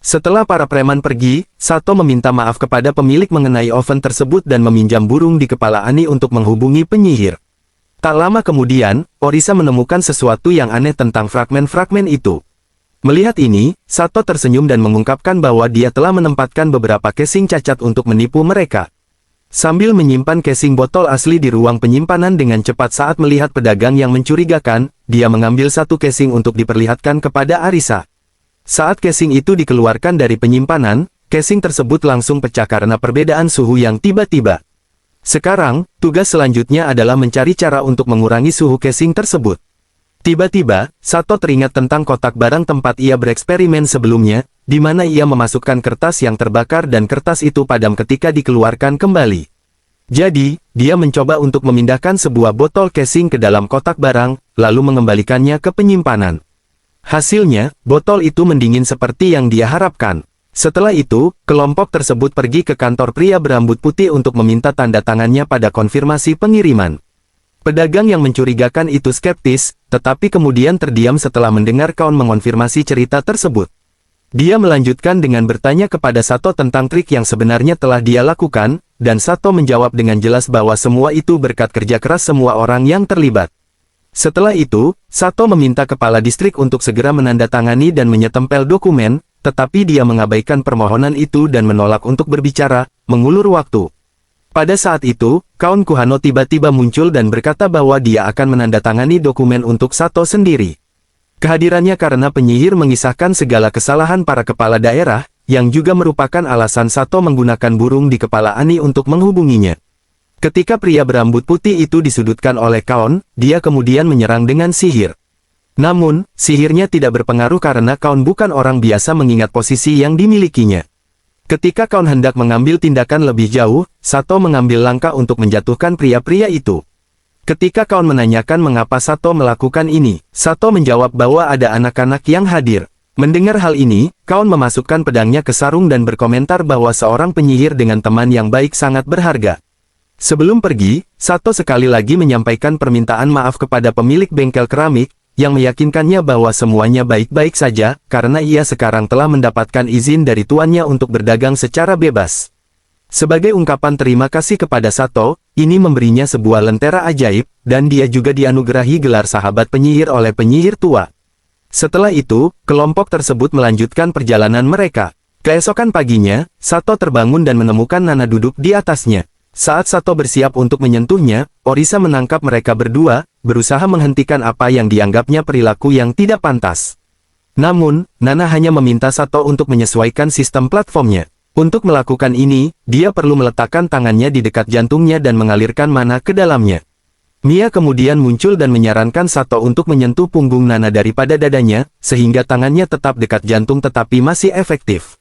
Setelah para preman pergi, Sato meminta maaf kepada pemilik mengenai oven tersebut dan meminjam burung di kepala Ani untuk menghubungi penyihir. Tak lama kemudian, Orisa menemukan sesuatu yang aneh tentang fragmen-fragmen itu. Melihat ini, Sato tersenyum dan mengungkapkan bahwa dia telah menempatkan beberapa casing cacat untuk menipu mereka. Sambil menyimpan casing botol asli di ruang penyimpanan dengan cepat saat melihat pedagang yang mencurigakan, dia mengambil satu casing untuk diperlihatkan kepada Arisa. Saat casing itu dikeluarkan dari penyimpanan, casing tersebut langsung pecah karena perbedaan suhu yang tiba-tiba. Sekarang, tugas selanjutnya adalah mencari cara untuk mengurangi suhu casing tersebut. Tiba-tiba, Sato teringat tentang kotak barang tempat ia bereksperimen sebelumnya, di mana ia memasukkan kertas yang terbakar dan kertas itu padam ketika dikeluarkan kembali. Jadi, dia mencoba untuk memindahkan sebuah botol casing ke dalam kotak barang, lalu mengembalikannya ke penyimpanan. Hasilnya, botol itu mendingin seperti yang dia harapkan. Setelah itu, kelompok tersebut pergi ke kantor pria berambut putih untuk meminta tanda tangannya pada konfirmasi pengiriman. Pedagang yang mencurigakan itu skeptis, tetapi kemudian terdiam setelah mendengar Kaun mengonfirmasi cerita tersebut. Dia melanjutkan dengan bertanya kepada Sato tentang trik yang sebenarnya telah dia lakukan, dan Sato menjawab dengan jelas bahwa semua itu berkat kerja keras semua orang yang terlibat. Setelah itu, Sato meminta kepala distrik untuk segera menandatangani dan menyetempel dokumen, tetapi dia mengabaikan permohonan itu dan menolak untuk berbicara, mengulur waktu. Pada saat itu, Kaun Kuhano tiba-tiba muncul dan berkata bahwa dia akan menandatangani dokumen untuk Sato sendiri. Kehadirannya karena penyihir mengisahkan segala kesalahan para kepala daerah, yang juga merupakan alasan Sato menggunakan burung di kepala Ani untuk menghubunginya. Ketika pria berambut putih itu disudutkan oleh Kaun, dia kemudian menyerang dengan sihir. Namun, sihirnya tidak berpengaruh karena Kaun bukan orang biasa mengingat posisi yang dimilikinya. Ketika Kaun hendak mengambil tindakan lebih jauh, Sato mengambil langkah untuk menjatuhkan pria-pria itu. Ketika Kaun menanyakan mengapa Sato melakukan ini, Sato menjawab bahwa ada anak-anak yang hadir. Mendengar hal ini, Kaun memasukkan pedangnya ke sarung dan berkomentar bahwa seorang penyihir dengan teman yang baik sangat berharga. Sebelum pergi, Sato sekali lagi menyampaikan permintaan maaf kepada pemilik bengkel keramik, yang meyakinkannya bahwa semuanya baik-baik saja, karena ia sekarang telah mendapatkan izin dari tuannya untuk berdagang secara bebas. Sebagai ungkapan terima kasih kepada Sato, ini memberinya sebuah lentera ajaib, dan dia juga dianugerahi gelar sahabat penyihir oleh penyihir tua. Setelah itu, kelompok tersebut melanjutkan perjalanan mereka. Keesokan paginya, Sato terbangun dan menemukan Nana duduk di atasnya. Saat Sato bersiap untuk menyentuhnya, Orisa menangkap mereka berdua, berusaha menghentikan apa yang dianggapnya perilaku yang tidak pantas. Namun, Nana hanya meminta Sato untuk menyesuaikan sistem platformnya. Untuk melakukan ini, dia perlu meletakkan tangannya di dekat jantungnya dan mengalirkan mana ke dalamnya. Mia kemudian muncul dan menyarankan Sato untuk menyentuh punggung Nana daripada dadanya, sehingga tangannya tetap dekat jantung tetapi masih efektif.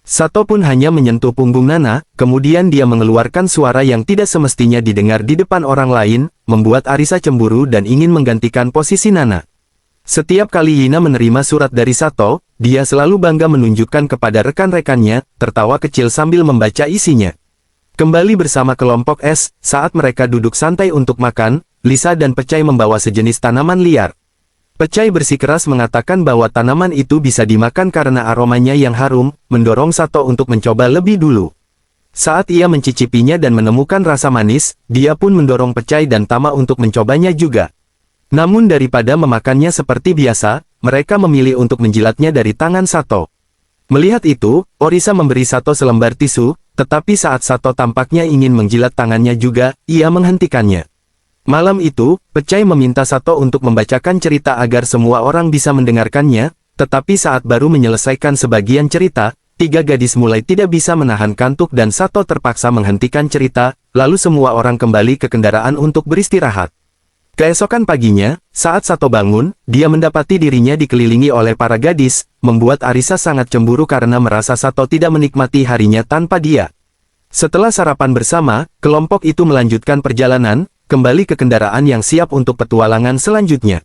Sato pun hanya menyentuh punggung Nana, kemudian dia mengeluarkan suara yang tidak semestinya didengar di depan orang lain, membuat Arisa cemburu dan ingin menggantikan posisi Nana. Setiap kali Yina menerima surat dari Sato, dia selalu bangga menunjukkan kepada rekan-rekannya, tertawa kecil sambil membaca isinya. Kembali bersama kelompok S, saat mereka duduk santai untuk makan, Lisa dan Pecai membawa sejenis tanaman liar. Pecai bersikeras mengatakan bahwa tanaman itu bisa dimakan karena aromanya yang harum, mendorong Sato untuk mencoba lebih dulu. Saat ia mencicipinya dan menemukan rasa manis, dia pun mendorong Pecai dan Tama untuk mencobanya juga. Namun daripada memakannya seperti biasa, mereka memilih untuk menjilatnya dari tangan Sato. Melihat itu, Orisa memberi Sato selembar tisu, tetapi saat Sato tampaknya ingin menjilat tangannya juga, ia menghentikannya. Malam itu, Pecai meminta Sato untuk membacakan cerita agar semua orang bisa mendengarkannya, tetapi saat baru menyelesaikan sebagian cerita, tiga gadis mulai tidak bisa menahan kantuk dan Sato terpaksa menghentikan cerita, lalu semua orang kembali ke kendaraan untuk beristirahat. Keesokan paginya, saat Sato bangun, dia mendapati dirinya dikelilingi oleh para gadis, membuat Arisa sangat cemburu karena merasa Sato tidak menikmati harinya tanpa dia. Setelah sarapan bersama, kelompok itu melanjutkan perjalanan, kembali ke kendaraan yang siap untuk petualangan selanjutnya.